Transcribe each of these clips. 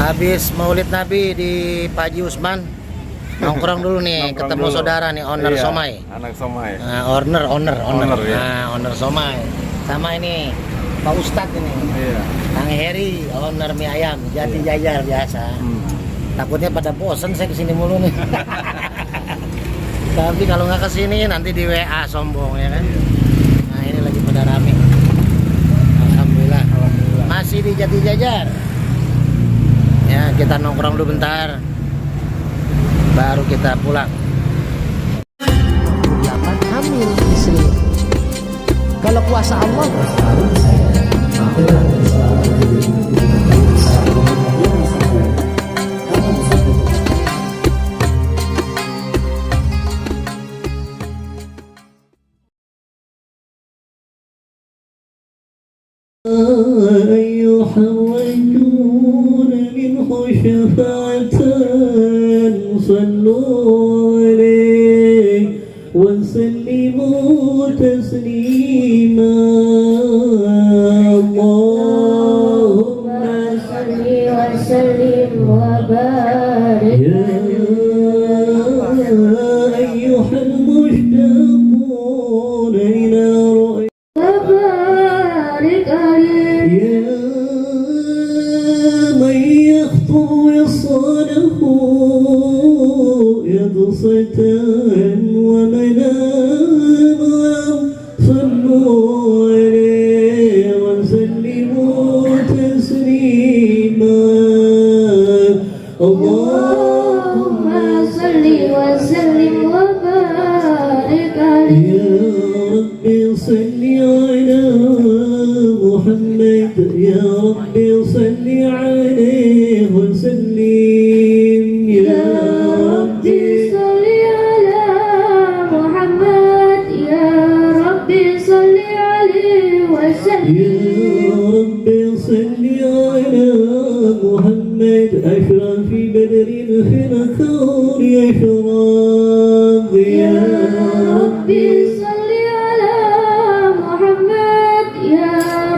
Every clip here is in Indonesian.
Habis Maulid Nabi di Pak Haji Usman, nongkrong dulu nih, Nongkrong ketemu dulu. saudara nih, owner Iya, somai. anak somai. Nah, owner, Ya. nah, owner somai. Sama ini Pak Ustadz ini, Iya. Kang Heri, owner mie ayam, Jati Jajar biasa. Takutnya pada bosen saya kesini mulu nih. Tapi kalau nggak kesini nanti di WA sombong ya kan. Nah ini lagi pada rame. Alhamdulillah. Masih di Jati Jajar. Ya kita nongkrong dulu bentar, baru kita pulang. 8 hamil istri. Kalau kuasa Allah أيها الرجون منه شفاعة صلوا عليه وسلموا تسليما اللهم صل وسلم وبارك يا أيها المشتاقون إلى رؤيا وبارك عليه يا من يخطو وصاله يقصة ومناما صلوا عليه وسلموا تسليما اللهم صل وسلم وبارك عليه يا رب صل على محمد يا رب صل عليه وسلم يا رب صل على محمد يا رب صل عليه وسلم يا رب صل على محمد أشرف بدر في الكون يشرق يا رب صل على محمد يا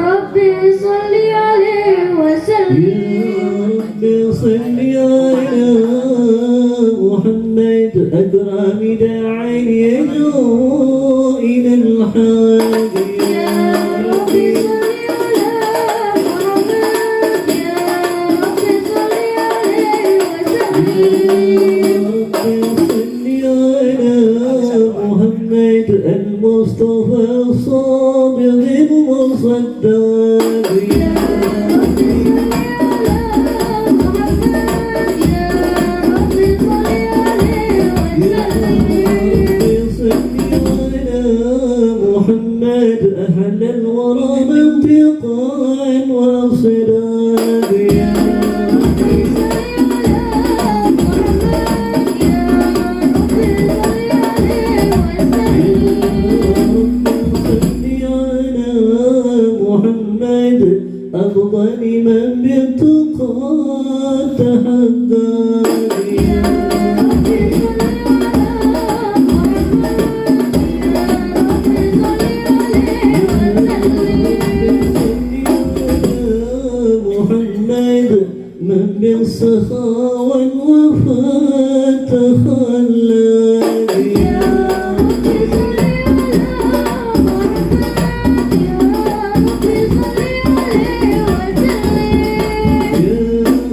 رب صل عليه وسلم يا رب صل على محمد أكرم داعٍ يدعو إلى الحق يا رب صل على محمد يا رب صل عليه وسلم صل على محمد المصطفى الصادق المصدق يا رب صل على محمد يا رب صل عليه وسلم صل على محمد أهل الورى منطقا وصداق يا رب صل على محمد يا رب صل عليه وسلم صل على محمد أفضل من بالتقى تحقق يا رب صل على محمد يا رب صل عليه وسلم محمد من بالسخاء والوفاء تخلق يا رب صل على محمد يا رب صل عليه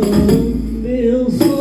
وسلم يا رب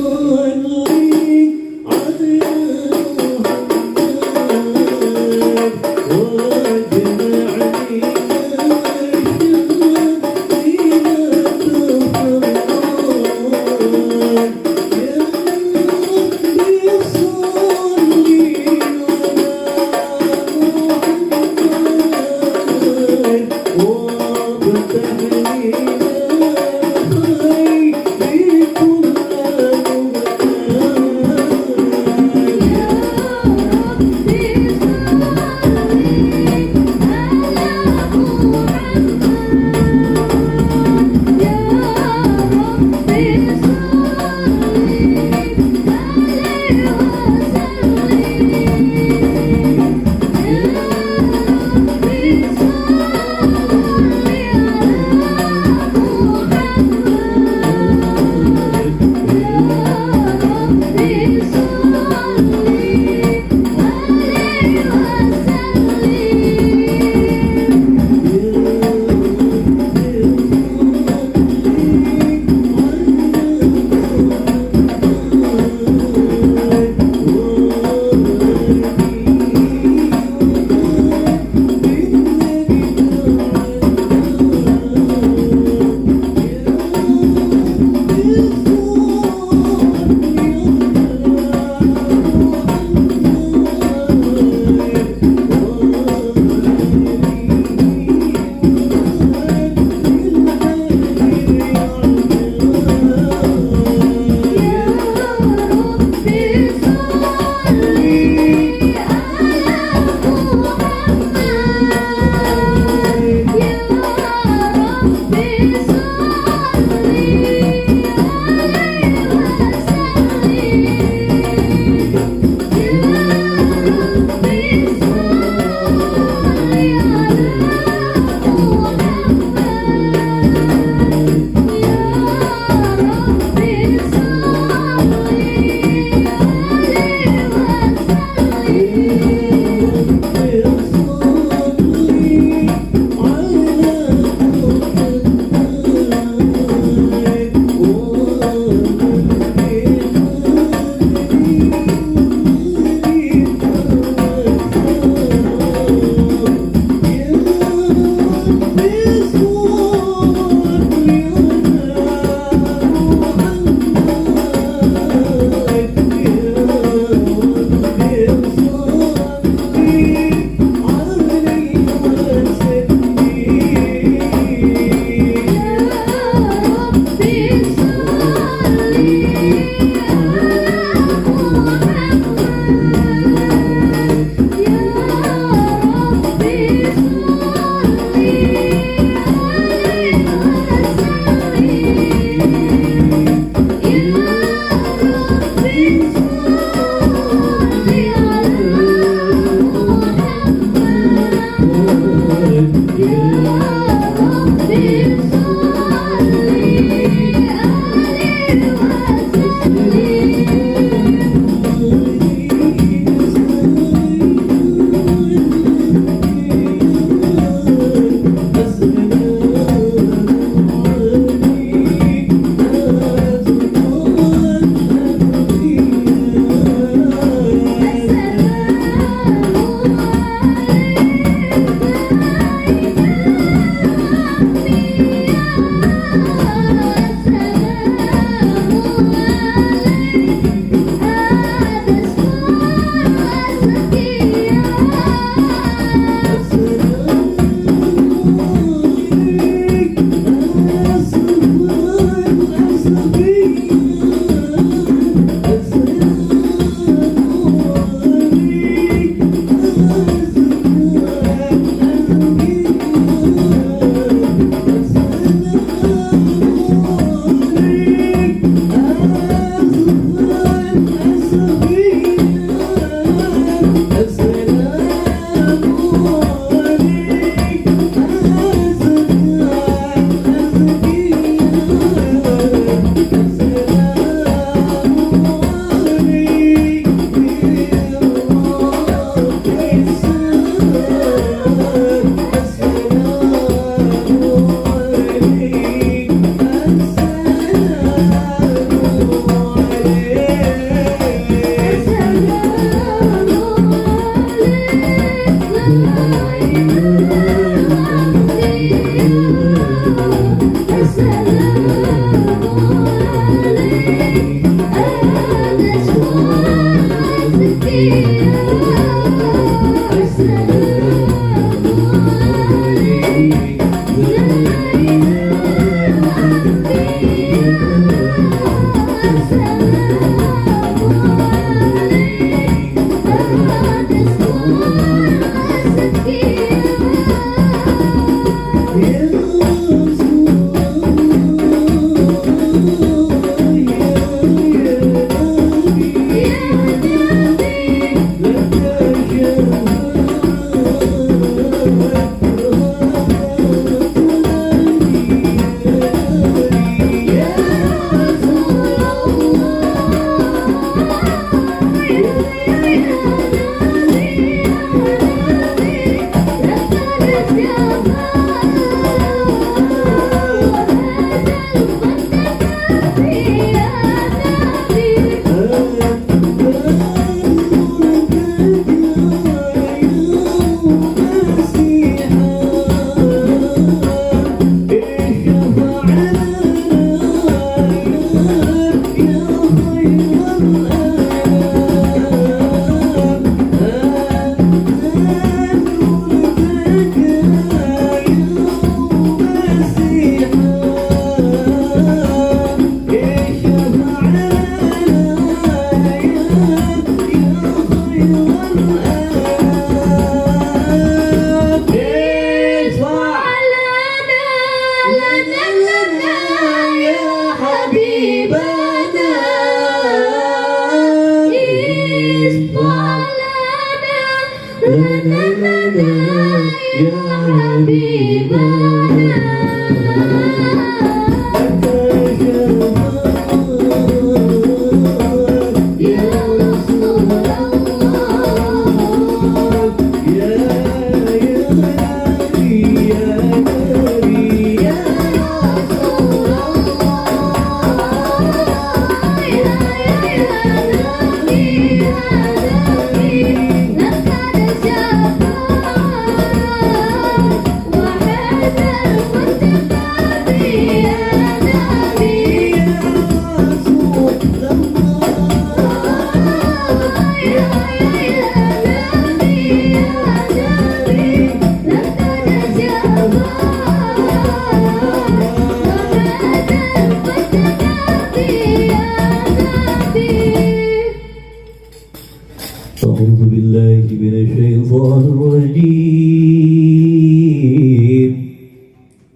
أعوذ بالله من الشيطان الرجيم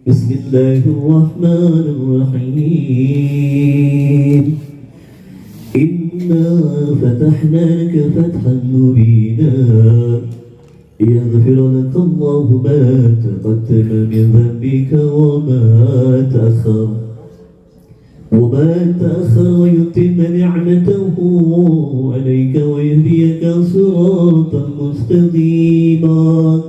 بسم الله الرحمن الرحيم إنا فتحنا لك فتحا مبينا يغفر لك الله ما تقدم من ذنبك وما تأخر ويتم نعمته عليك ويهديك صراطا مستقيما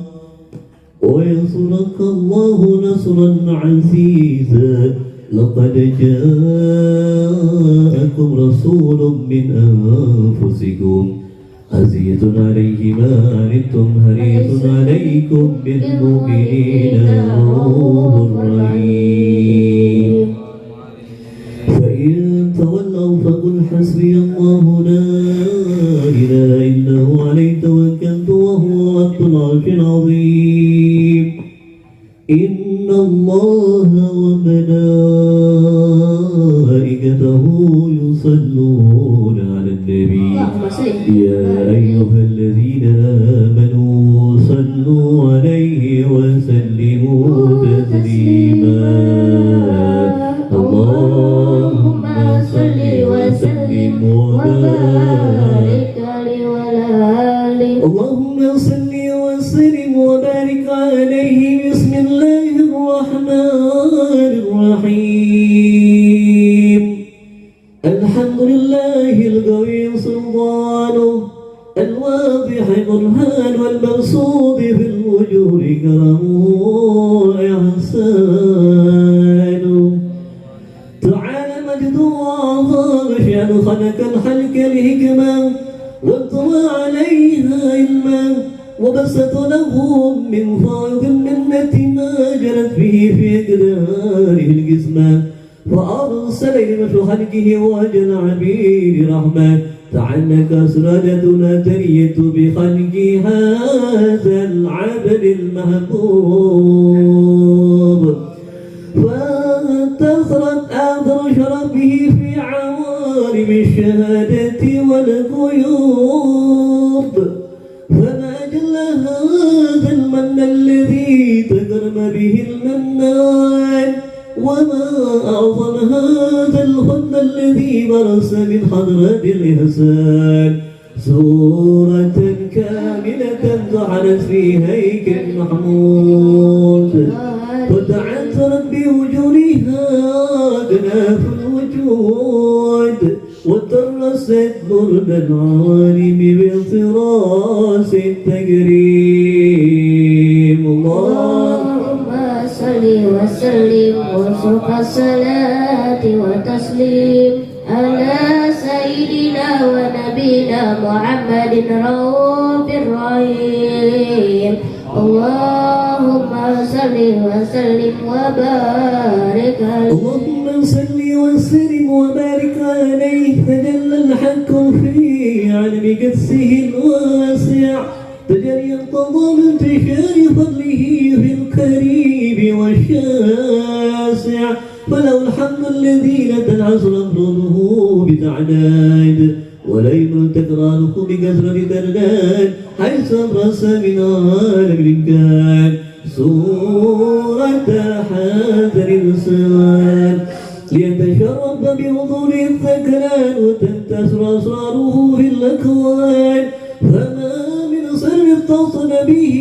وينصرك الله نصرا عزيزا لقد جاءكم رسول من أنفسكم عزيز عليه ما عنتم حريص عليكم بالمؤمنين رؤوف رحيم فإن تولوا فقل حسبي الله لا إله إلا هو عليه توكلت وهو رب العرش العظيم إن الله وملائكته يصلون على النبي يا أيها الذين آمنوا صلوا عليه وسلموا تسليما اللهم صل وسلم وبارك عليه وعلى آله اللهم صل وسلم وبارك عليه بسم الله الرحمن الرحيم الحمد لله القوي سلطانه الواضح برهان والمقصود في الوجود كرمه وإحسانه تعالى مجد وعظام شأن خلق الخلق الحكمة واطوى عليها علما وبسط لهم من فائض المنة ما جرت به في أقداره القسمة فأرسل إلى خلقه وجل عبيد رحمة تعنك أسرادتنا تريت بخلق هذا العبد المهبوب فانتصرت آثر شرفه في عوالم الشهادة والغيوب فما أجل هذا المن الذي تكرم به المنان وما أعظم هذا الفضل الذي برس من حضرة الإحسان سورة كاملة ظهرت في هيكل محمود وتعثرت بوجودها أكناف الوجود وترست برد العالم باغتراس التكريم اللهم صل وسلم وفق الصلاة وتسليم على سيدنا ونبينا محمد رؤوف الرحيم اللهم صل وسلم وبارك عليه اللهم صل وسلم وبارك عليه تجلى الحق في علم قدسه الواسع تجري انقضى من انتشار فضله في القريب والشاسع فله الحمد الذي لا تنعس أفرده بتعداد ولا يمر تكراره بكثرة ترداد حيث أبرز من عالم الإمكان سورة هذا الإنسان ليتشرف بحضور الذكران وتنتشر أسراره في الأكوان فما من سر اتصل به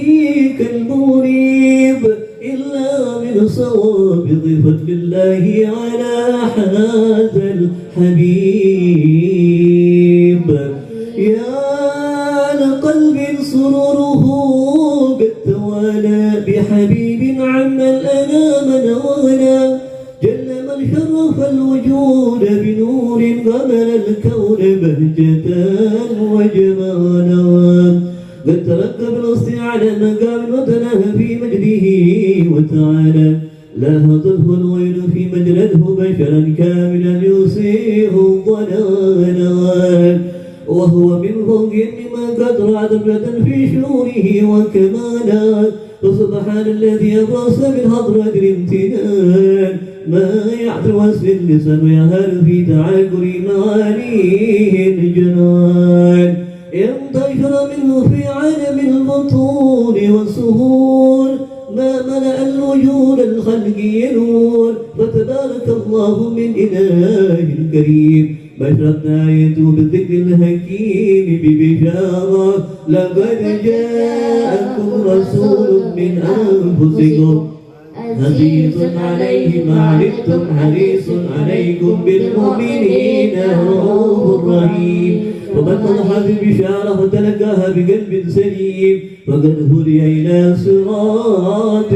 كالمريب إلا من صوابغ فضل الله على هذا الحبيب يا لقلب سروره قد توالى بحبيب عم الأنام نوالا جل من شرف الوجود بنور قمر الكون بهجة وجمالا قد تركب الأصل على مقام وتناهى في مجده وتعالى لا هطفه الويل في مجلده بشرا كاملا يصيح ضلالا وهو من فوق مما قد رعى دبلة في شؤونه وكمالا فسبحان الذي أبرز من حضرة الامتنان ما يعدل وصف اللسان ويهال في تعاقل معانيه الجنان انتشر منه في عالم البطون والسهول ما ملأ الوجود الخلق ينور فتبارك الله من إله كريم بشرتنا آيته بالذكر الحكيم ببشارة لقد جاءكم رسول من أنفسكم عزيز عليه ما عنتم حريص عليكم بالمؤمنين رؤوف رحيم ومن أضحى بالبشارة فتلقاها بقلب سليم فقد هدي إلى صراط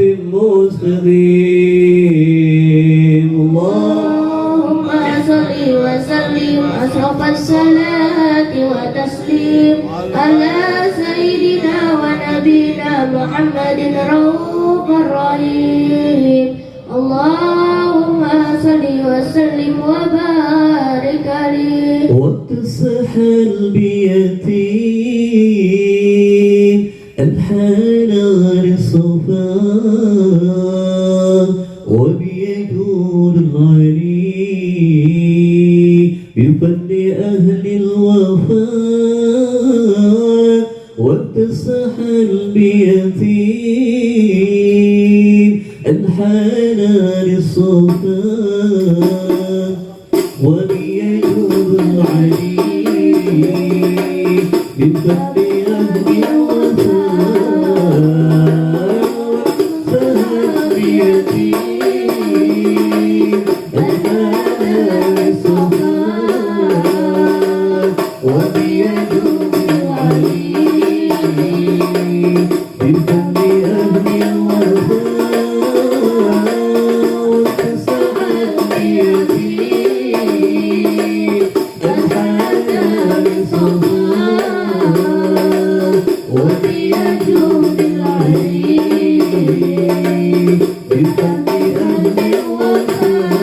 مستقيم اللهم صل وسلم أشرف الصلاة وتسليم على سيدنا ونبينا محمد رؤوف الرحيم اللهم صل وسلم وبارك عليه وقت السحل بيتيم الحنى للصفا وبيجود العلي بفضل أهل الوفاء وقت السحل بيتيم أنحانا للصفا وبيجوب العلي من فضل أهل الوفاء فهب بيدي أنحانا للصفا وبيجوب العلي من فضل أهل الوفاء فسحب بيدي أنحانا للصفا وبيجوب العلي من فضل أهل الوفاء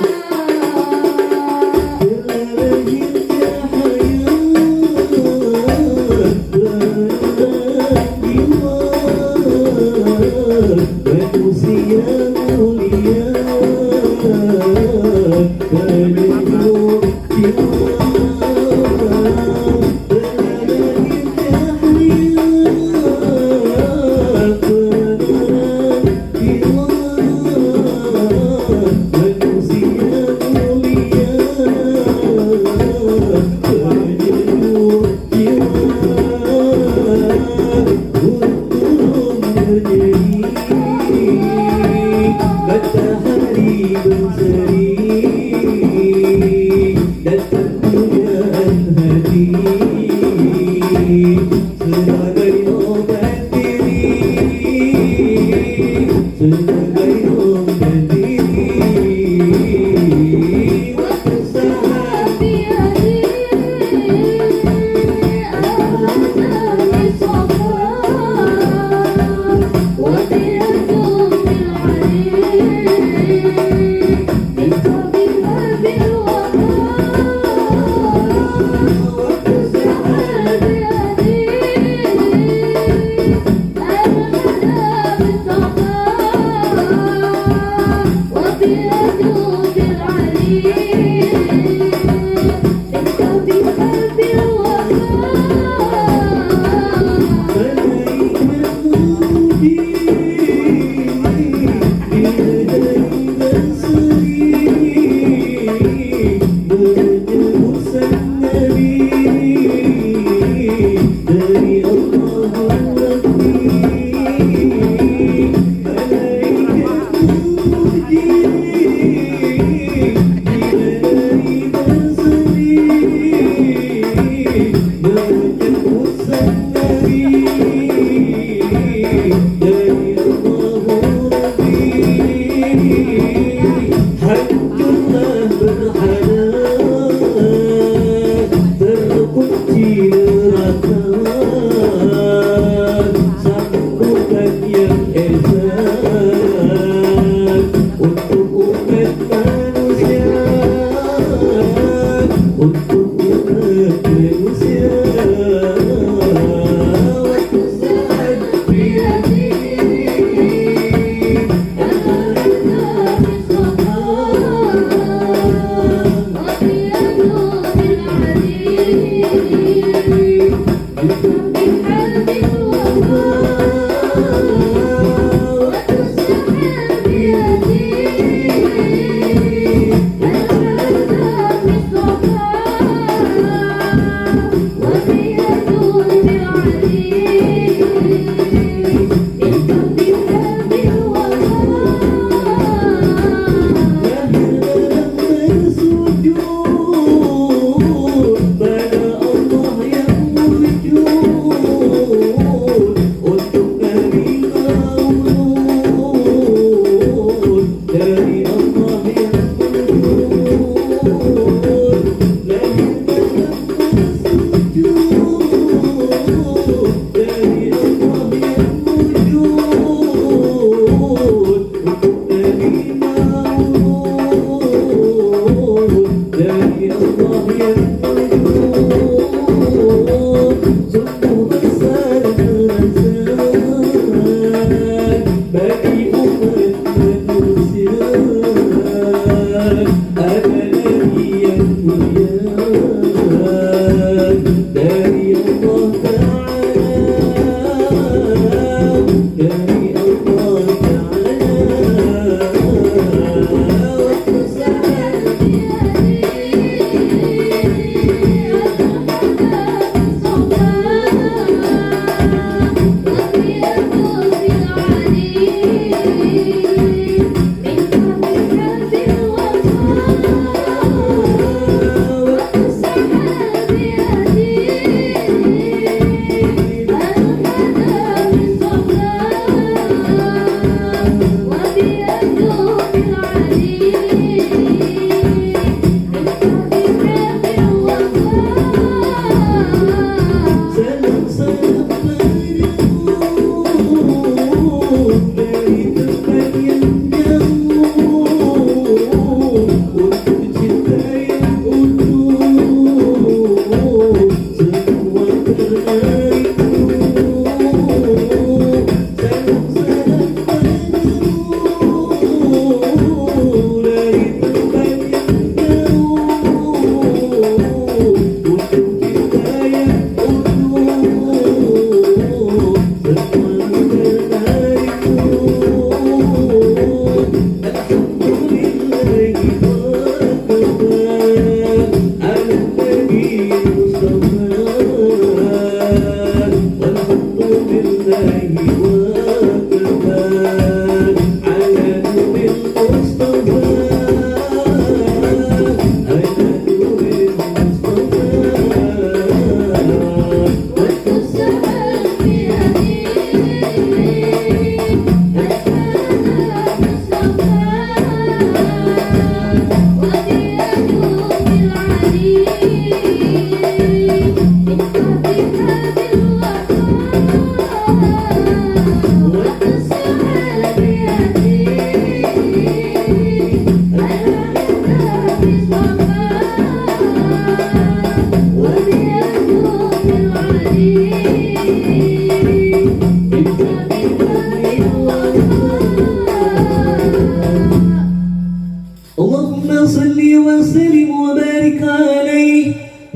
اللهم صل وسلم وبارك عليه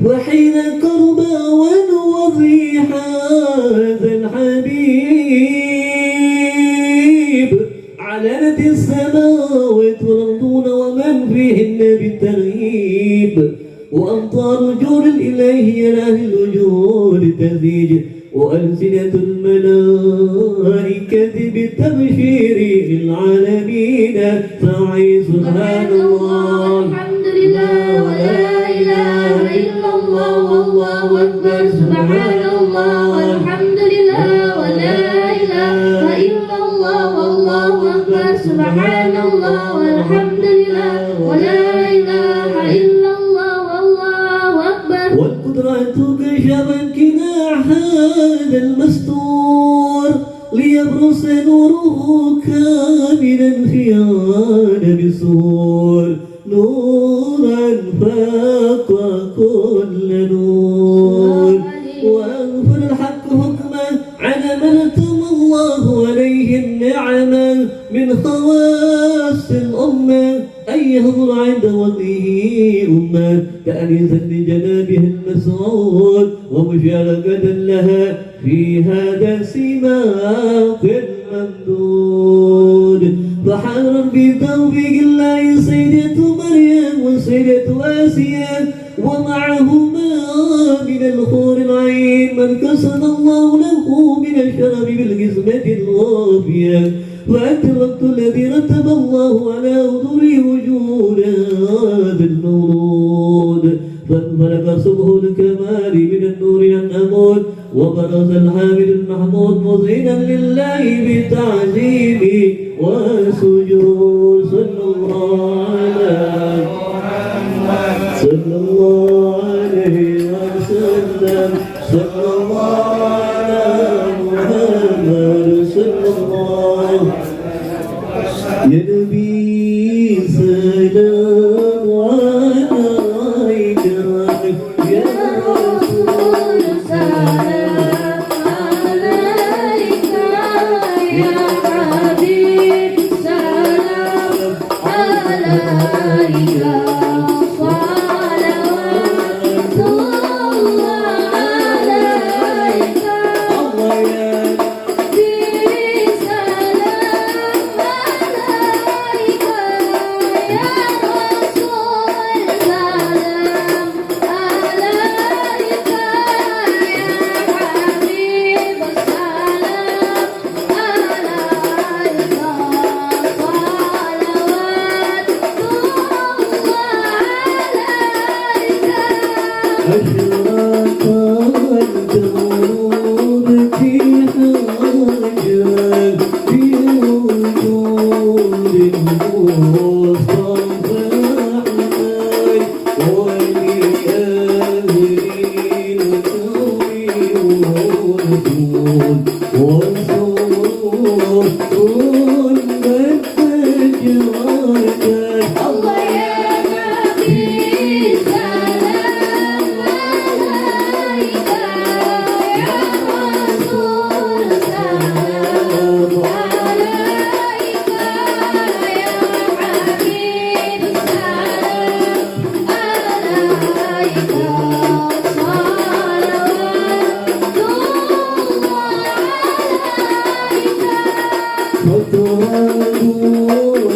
وحين كربا ونوضي هذا الحبيب علنت السماوات والأرضون ومن فيهن بالترهيب وأمطار جور الإلهي له الوجود تزيج وألسنة الملائكة بالتبشير للعالمين فعي سبحان الله الحمد لله ولا إله إلا الله والله أكبر سبحان الله والحمد لله ولا إله إلا الله والله أكبر سبحان الله والحمد لله ولا إله إلا الله والله أكبر والقدرة كشفت كناع هذا المستور ليبرز نوره كاملا في عالم السور نورا فاق كل نور وأغفر الحق حكما على من أتم الله عليه النعمة من خواص الأمة أن يهضر عند وجهه أمة تأنيسا لجنابه المسعود ومشاركة لها في هذا السماق الممدود فحرا بتوفيق الله سيدة مريم وسيدة آسيا ومعهما من الحور العين من كسر الله له من الشرف بالقسمة الوافية وأنت الوقت الذي رتب الله على حضور وجود هذا المولود فانفلق صبح الكمال من النور النمود وبرز الحامد المحمود مذعنا لله بالتعظيم والسجود صلى الله عليه وسلم صلى الله على محمد صلى الله يا نبي سلام عليك يا رسول سلام عليك يا حبيب سلام عليك صلوات الله عليك الله يا أشرق الكون في حاجة في وجود المصطفى أحمد ولأهل الكون والرسول والسرور والتجارة الله يا نبي سلام عليك يا رسول سلام عليك يا حبيب سلام عليك صلوات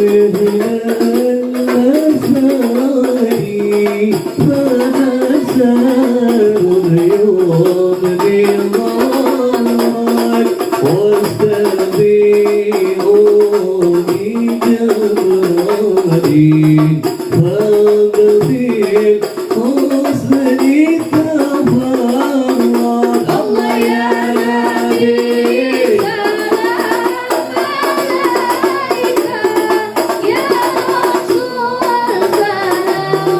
الله عليك الله يا نبي سلام عليك يا رسول سلام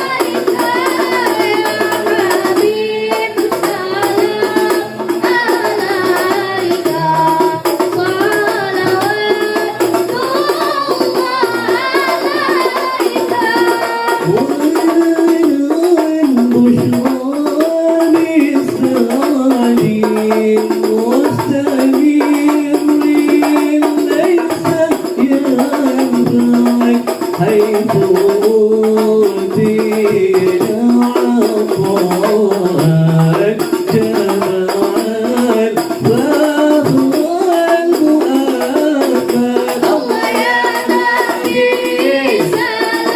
عليك يا حبيب سلام عليك صلوات الله حيث أوتينا عطاء جمال فهو المؤمن الله يا نبي سلام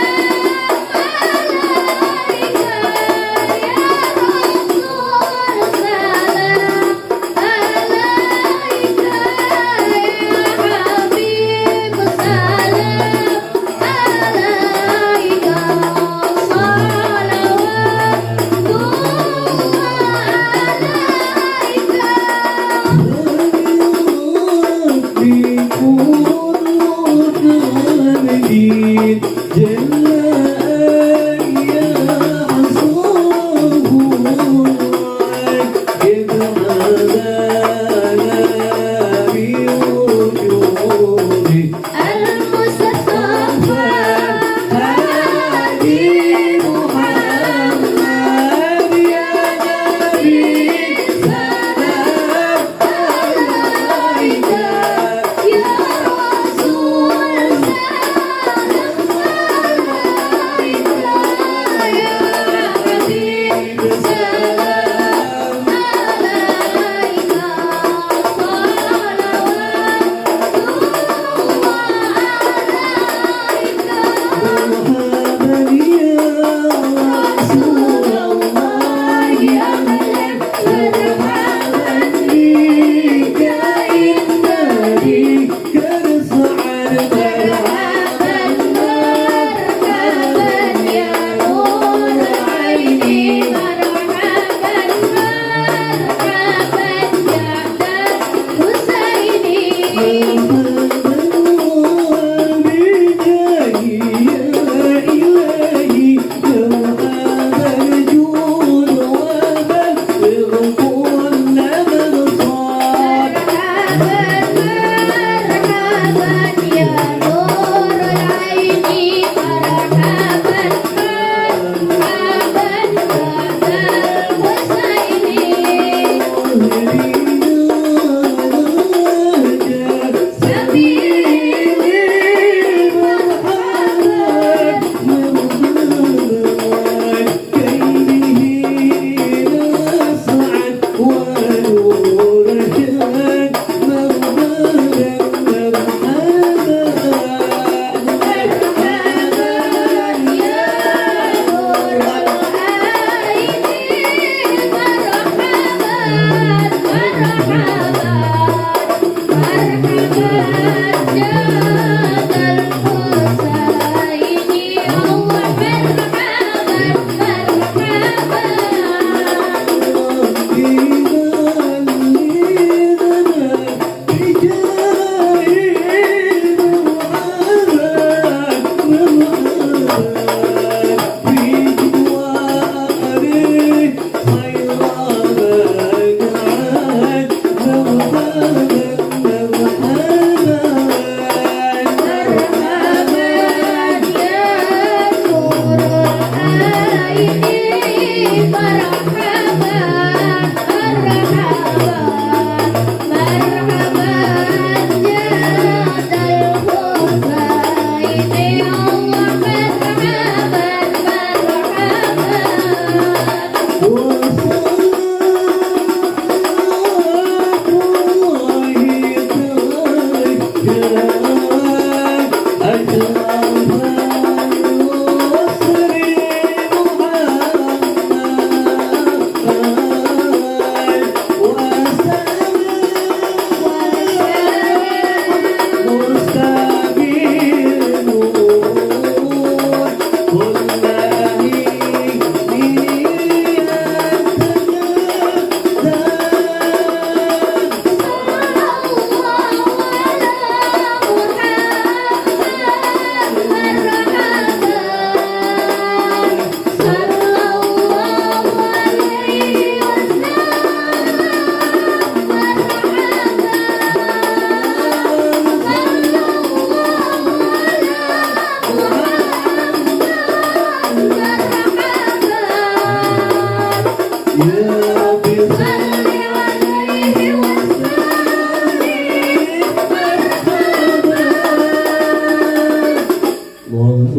عليك يا رسول سلام عليك يا حبيب سلام عليك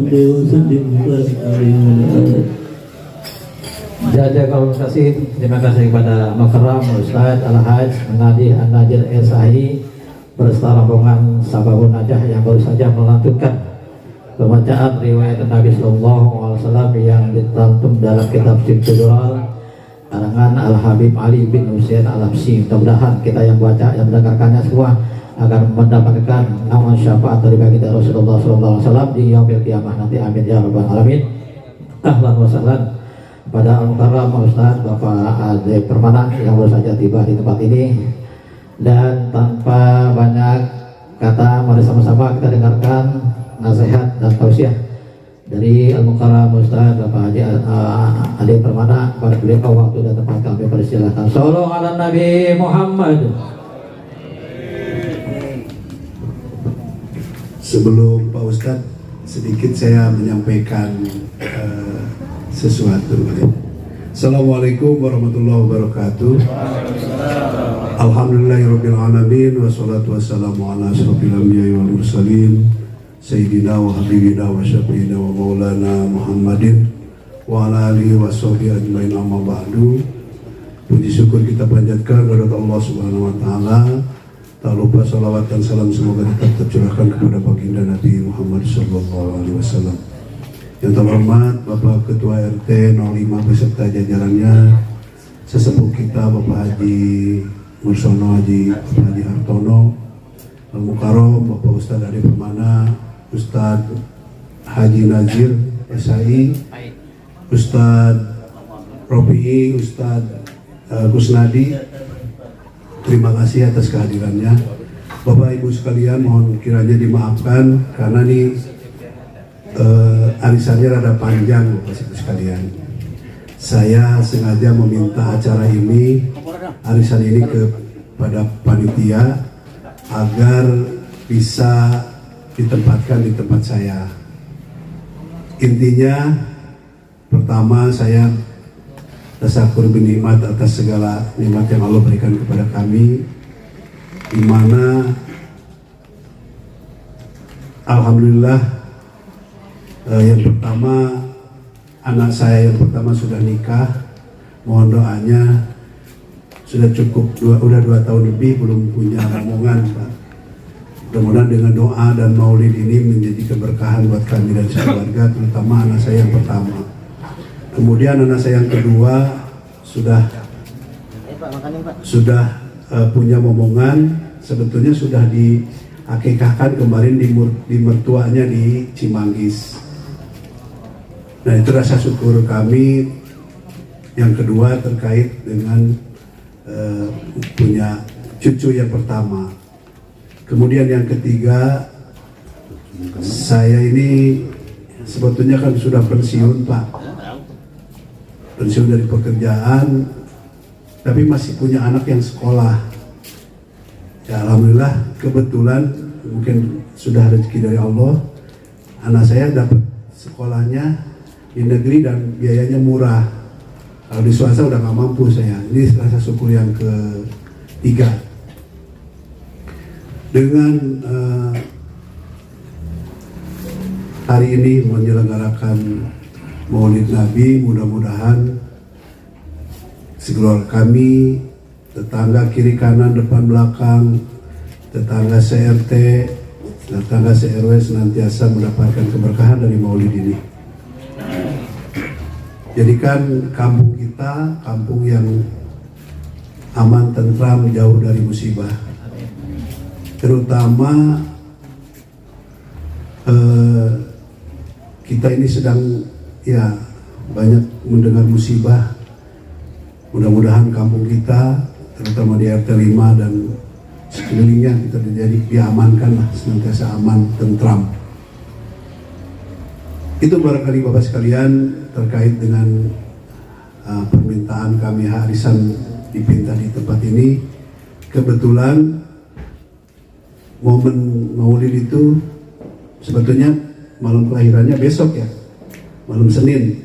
صل وسلم وبارك عليه وعلى آله. Jazakallahu khairan. Terima kasih kepada Mukarram Ustaz Al-Haj Menadi An-Najir Esahi beserta rombongan Sababun Najah yang baru saja melantunkan pembacaan riwayat Nabi Sallallahu Alaihi Wasallam yang ditantum dalam kitab Sibtudural karangan Al-Habib Ali bin Husain Al-Habsyi. Mudah-mudahan kita yang baca, yang mendengarkannya semua akan mendapatkan naungan syafaat dari baginda Rasulullah Sallallahu Alaihi Wasallam di yaumil qiyamah nanti. Amin ya rabbal alamin. Ahlan wa sahlan pada Al-Mukarram Ustaz Bapak Ade Permana yang baru saja tiba di tempat ini. Dan tanpa banyak kata, mari sama-sama kita dengarkan nasihat dan tausiah dari Al-Mukarram Ustaz Bapak Haji Ade Permana. Pada beliau waktu dan tempat kami persilahkan. Sallallahu ala Nabi Muhammad. Sebelum Pak Ustadz, sedikit saya menyampaikan sesuatu. Assalamualaikum warahmatullahi wabarakatuh. Alhamdulillahirabbil alamin wassalatu wassalamu ala asyrofil anbiya'i wal mursalin sayyidina wa habibina wa syafiina wa maulana Muhammadin wa ala alihi wa sahbihi ajmain, amma ba'du. Puji syukur kita panjatkan kepada Allah Subhanahu wa taala. Tak lupa salawat dan salam semoga tetap tercurahkan kepada baginda Nabi Muhammad sallallahu alaihi wasallam. Yang terhormat Bapak Ketua RT 05 beserta jajarannya, sesepuh kita Bapak Haji Mursono Bapak Haji Hartono, Al-Mukarram Bapak Ustadz Ade Permana, Ustadz Haji Nazir SAI, Ustadz Rofi'i, Ustadz Kusnadi. Terima kasih atas kehadirannya. Bapak Ibu sekalian, mohon kiranya dimaafkan karena ini arisannya rada panjang Bapak Ibu sekalian. Saya sengaja meminta acara ini, arisan ini kepada panitia agar bisa ditempatkan di tempat saya. Intinya, pertama saya tasakur binikmat atas segala nikmat yang Allah berikan kepada kami, di mana alhamdulillah yang pertama anak saya yang pertama sudah nikah. Mohon doanya, sudah cukup udah 2 tahun lebih belum punya rombongan, Pak. Mudah-mudahan dengan doa dan maulid ini menjadi keberkahan buat kami dan keluarga, terutama anak saya yang pertama. Kemudian anak saya yang kedua sudah punya momongan, sebetulnya sudah diakikahkan kemarin di mertuanya di Cimanggis. Nah, itu rasa syukur kami. Yang kedua terkait dengan punya cucu yang pertama. Kemudian yang ketiga, saya ini sebetulnya kan sudah pensiun, Pak. Pensiun dari pekerjaan, tapi masih punya anak yang sekolah. Ya alhamdulillah, kebetulan mungkin sudah rezeki dari Allah, anak saya dapat sekolahnya di negeri dan biayanya murah. Kalau di swasta udah nggak mampu saya. Ini rasa syukur yang ketiga. Dengan hari ini menyelenggarakan Maulid Nabi, mudah-mudahan sekeluarga kami, tetangga kiri kanan depan belakang, tetangga CRT, tetangga CRW senantiasa mendapatkan keberkahan dari Maulid ini. Jadikan kampung kita kampung yang aman, tentram, jauh dari musibah. Terutama kita ini sedang ya banyak mendengar musibah. Mudah-mudahan kampung kita, terutama di RT 5 dan sekelilingnya, kita diamankan lah, senantiasa aman, tentram. Itu barangkali Bapak sekalian terkait dengan permintaan kami arisan dipinta di tempat ini. Kebetulan momen Maulid itu sebetulnya malam kelahirannya besok ya, malam Senin.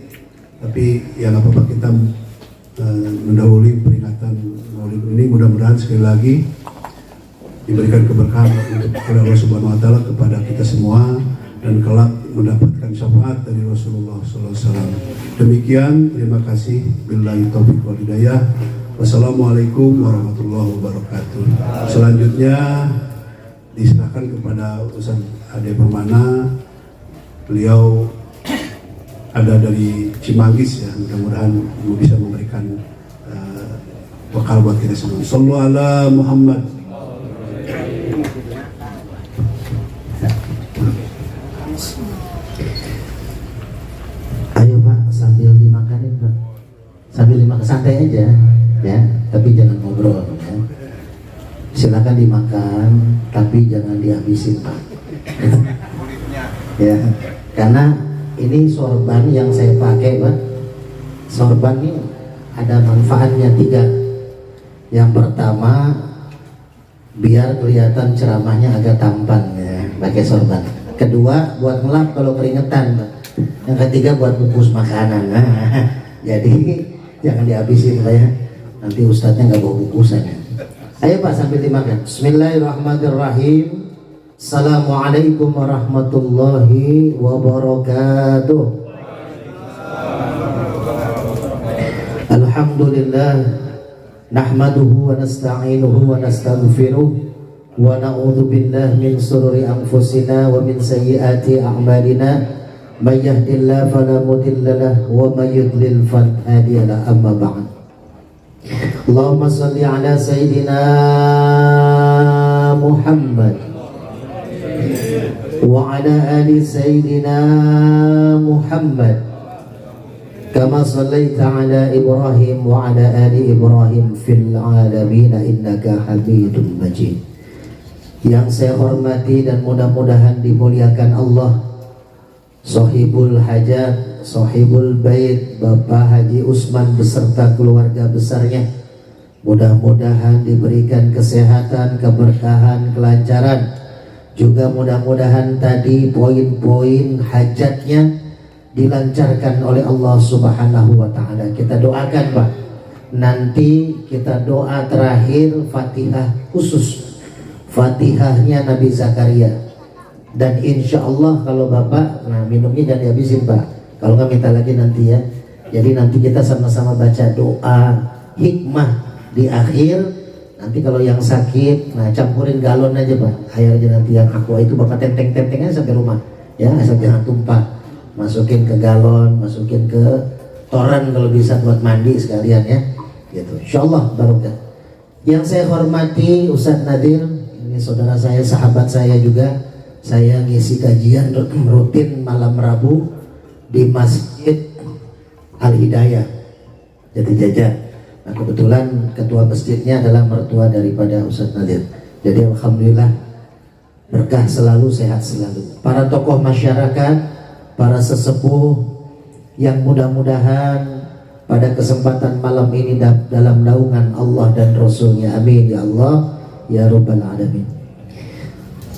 Tapi ya nggak apa-apa, kita mendahului peringatan Maulid ini. Mudah-mudahan sekali lagi diberikan keberkahan untuk Allah Subhanahu Wa Taala kepada kita semua dan kelak mendapatkan syafaat dari Rasulullah SAW. Demikian, terima kasih. Billahi taufiq wal hidayah. Wassalamualaikum warahmatullahi wabarakatuh. Selanjutnya diserahkan kepada Ustaz Ade Permana. Beliau ada dari Cimanggis ya, mudah-mudahan bisa memberikan bekal buat kita semua. Sallu ala Muhammad. Ayo Pak, sambil dimakanin Pak. Sambil dimakan santai aja ya, tapi jangan ngobrol ya. Silakan dimakan, tapi jangan dihabisin Pak. Ya, karena ini sorban yang saya pakai Pak. Sorban ini ada manfaatnya 3. Yang pertama, biar kelihatan ceramahnya agak tampan ya, pakai sorban. Kedua, buat ngelap kalau keringetan Pak. Yang ketiga, buat bungkus makanan. Nah, jadi jangan dihabisin Pak ya. Nanti ustadznya nggak bawa bungkusan ya. Ayo Pak, sambil dimakan. Bismillahirrahmanirrahim. Assalamualaikum warahmatullahi wabarakatuh. Alhamdulillah, nahmaduhu wa nasta'inuhu wa nastaghfiruh wa na'udzu billahi min shururi anfusina wa min sayyiati a'malina. May yahdihillahu fala mudilla lahu wa may yudlil fala hadiya lahu. Amma ba'd. Allahumma shalli ala sayyidina Muhammad wa ala ali sayyidina Muhammad kama shallaita ala Ibrahim wa ala ali Ibrahim fil alamin innaka Hamidum Majid. Yang saya hormati dan mudah-mudahan dimuliakan Allah, Sohibul Hajat, Sohibul Bait, Bapak Haji Usman beserta keluarga besarnya. Mudah-mudahan diberikan kesehatan, keberkahan, kelancaran. Juga mudah-mudahan tadi poin-poin hajatnya dilancarkan oleh Allah Subhanahu wa Ta'ala. Kita doakan Pak. Nanti kita doa terakhir Fatihah khusus. Fatihahnya Nabi Zakaria. Dan insya Allah kalau Bapak, nah minumnya jangan dihabisin Pak. Kalau nggak minta lagi nanti ya. Jadi nanti kita sama-sama baca doa hikmah di akhir. Nanti kalau yang sakit, nah campurin galon aja Pak. Air aja nanti yang aqua itu Bapak tenteng-tenteng aja sampai rumah. Ya asal jangan tumpah. Masukin ke galon, masukin ke toren kalau bisa buat mandi sekalian ya. Gitu. Insya Allah barokah. Yang saya hormati Ustadz Nadir, ini saudara saya, sahabat saya juga. Saya ngisi kajian rutin malam Rabu di Masjid Al-Hidayah Jati Jajar. Nah, kebetulan ketua masjidnya adalah mertua daripada Ustadz Nadir. Jadi alhamdulillah berkah selalu, sehat selalu. Para tokoh masyarakat, para sesepuh yang mudah-mudahan pada kesempatan malam ini dalam naungan Allah dan Rasulnya, amin ya Allah ya Rabbal Alamin.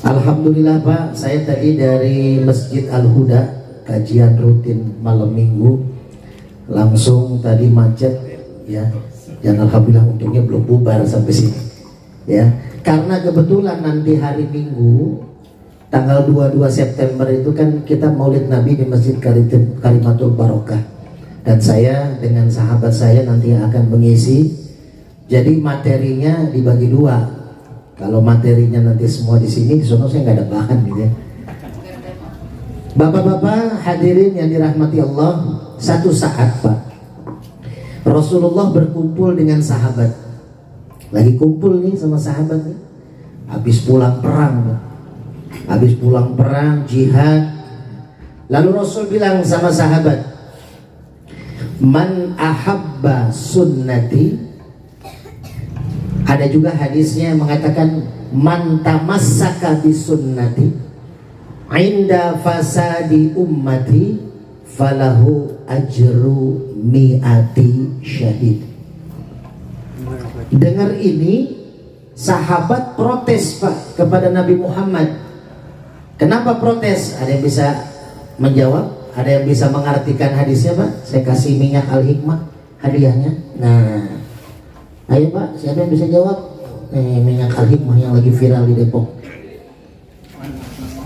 Alhamdulillah Pak, saya tadi dari Masjid Al-Huda, kajian rutin malam minggu, langsung tadi macet ya. Dan alhamdulillah untungnya belum bubar sampai sini ya. Karena kebetulan nanti hari Minggu tanggal 22 September itu kan kita Maulid Nabi di Masjid Kalimatul Barokah. Dan saya dengan sahabat saya nanti akan mengisi. Jadi materinya dibagi 2. Kalau materinya nanti semua di sini, di sana saya nggak ada bahan gitu ya. Bapak-bapak hadirin yang dirahmati Allah, satu saat Pak, Rasulullah berkumpul dengan sahabat. Lagi kumpul nih sama sahabat nih. Habis pulang perang Pak. Habis pulang perang, jihad. Lalu Rasul bilang sama sahabat, man ahabba sunnati. Ada juga hadisnya yang mengatakan man tamassaka bi sunnati inda fasadi ummati falahu ajru mi'ati syahid. Dengar ini, sahabat protes Pak kepada Nabi Muhammad. Kenapa protes? Ada yang bisa menjawab? Ada yang bisa mengartikan hadisnya Pak? Saya kasih minyak al-hikmah hadiahnya. Nah, ayo Pak, siapa yang bisa jawab? Minyak al-hikmah yang lagi viral di Depok.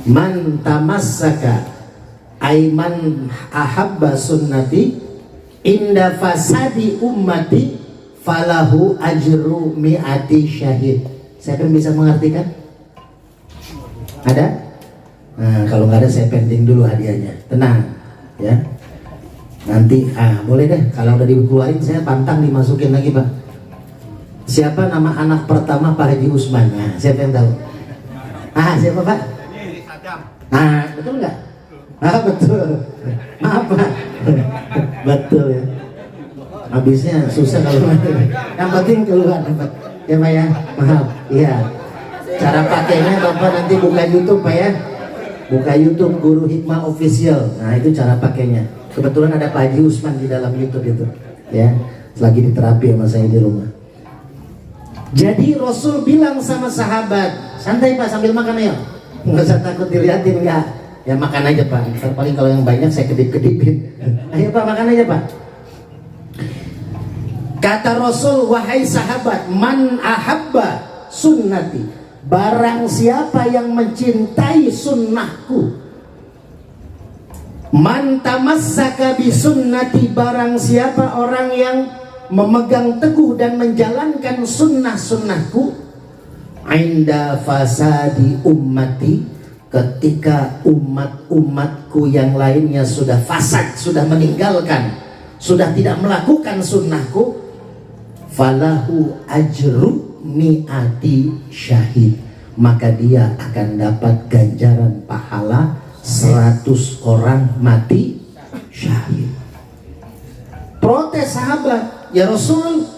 Man tamassaka aiman ahabba sunnati inda fasadi ummati falahu ajru mi'ati syahid. Siapa yang bisa mengartikan? Ada? Nah, kalau nggak ada saya pending dulu hadiahnya. Tenang ya. Nanti boleh deh kalau udah dikeluarin saya pantang dimasukin lagi Pak. Siapa nama anak pertama Pak Haji Usman? Nah, siapa yang tahu? Siapa Pak? Betul nggak? Betul. Maaf Pak. Betul ya. Habisnya susah kalau yang penting keluar Pak. Ya Pak ya. Maaf. Iya. Cara pakainya Bapak nanti buka YouTube Pak ya. Buka YouTube Guru Hikmah Official. Nah itu cara pakainya. Kebetulan ada Pak Haji Usman di dalam YouTube itu. Ya. Lagi diterapi sama saya di rumah. Jadi Rasul bilang sama sahabat, santai Pak sambil makan ya. Nggak usah takut dilihatin enggak. Ya makan aja Pak. Ntar paling kalau yang banyak saya kedip-kedipin. Ayo Pak makan aja Pak. Kata Rasul, wahai sahabat, man ahabba sunnati, barang siapa yang mencintai sunnahku, man tamassaka bi sunnati, barang siapa orang yang memegang teguh dan menjalankan sunnah-sunnahku, inda fasadi ummati, ketika umat-umatku yang lainnya sudah fasad, sudah meninggalkan, sudah tidak melakukan sunnahku, falahu ajru mi'ati syahid, maka dia akan dapat ganjaran pahala 100 orang mati syahid. Protes sahabat, ya Rasul,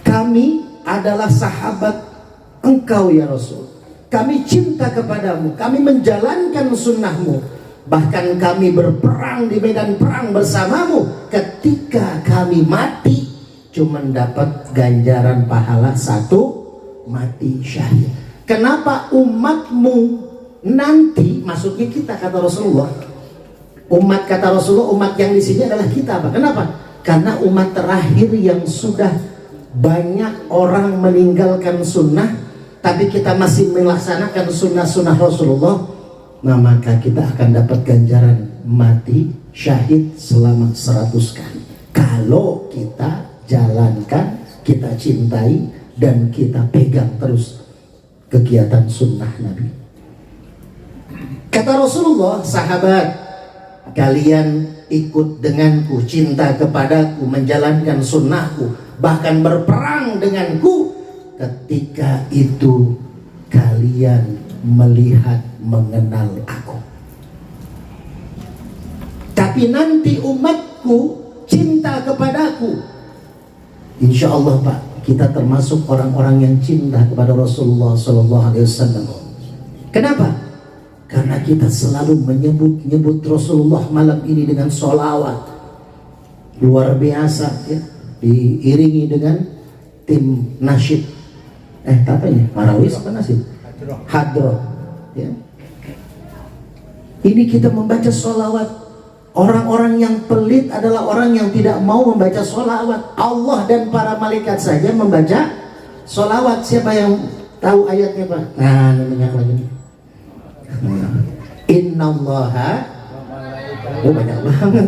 kami adalah sahabat engkau ya Rasul, kami cinta kepadamu, kami menjalankan sunnahmu, bahkan kami berperang di medan perang bersamamu, ketika kami mati cuman dapat ganjaran pahala 1 mati syahid. Kenapa umatmu nanti, maksudnya kita kata Rasulullah, umat kata Rasulullah, umat yang di sini adalah kita Pak. Kenapa? Karena umat terakhir yang sudah banyak orang meninggalkan sunnah, tapi kita masih melaksanakan sunnah-sunnah Rasulullah, nah maka kita akan dapat ganjaran mati syahid selama 100 kali. Kalau kita jalankan, kita cintai, dan kita pegang terus kegiatan sunnah Nabi. Kata Rasulullah, sahabat, kalian ikut denganku, cinta kepadaku, menjalankan sunnahku, bahkan berperang denganku, ketika itu kalian melihat, mengenal aku. Tapi nanti umatku cinta kepadaku, insya Allah Pak, kita termasuk orang-orang yang cinta kepada Rasulullah SAW. Kenapa? Karena kita selalu menyebut-nyebut Rasulullah malam ini dengan sholawat luar biasa ya, diiringi dengan tim nasyid, apa ini? Marawis apa nasyid? Hadroh ya. Ini kita membaca sholawat. Orang-orang yang pelit adalah orang yang tidak mau membaca sholawat. Allah dan para malaikat saja membaca sholawat. Siapa yang tahu ayatnya Pak? Nah, ini banyak lagi. Innallaha, oh banyak banget.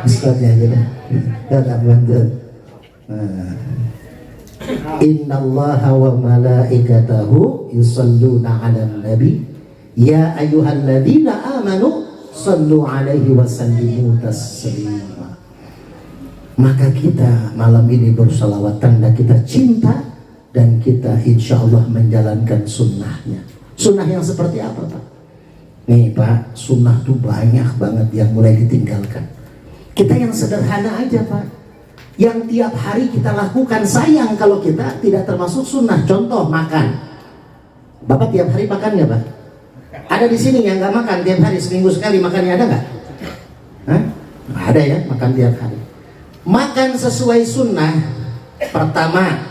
Ustaznya aja deh. Kata bantu. Innallaha wa malaikatahu yusalluna 'alan nabi ya ayyuhalladzina amanu sallu alaihi wa sallimu taslima. Maka kita malam ini bersolawat, tanda kita cinta dan kita insya Allah menjalankan sunnahnya. Sunnah yang seperti apa Pak? Nih Pak, sunnah tuh banyak banget yang mulai ditinggalkan. Kita yang sederhana aja Pak, yang tiap hari kita lakukan, sayang kalau kita tidak termasuk sunnah. Contoh makan. Bapak tiap hari makan nggak Pak? Ada di sini yang nggak makan tiap hari, seminggu sekali makannya, ada nggak? Ada ya, makan tiap hari. Makan sesuai sunnah, pertama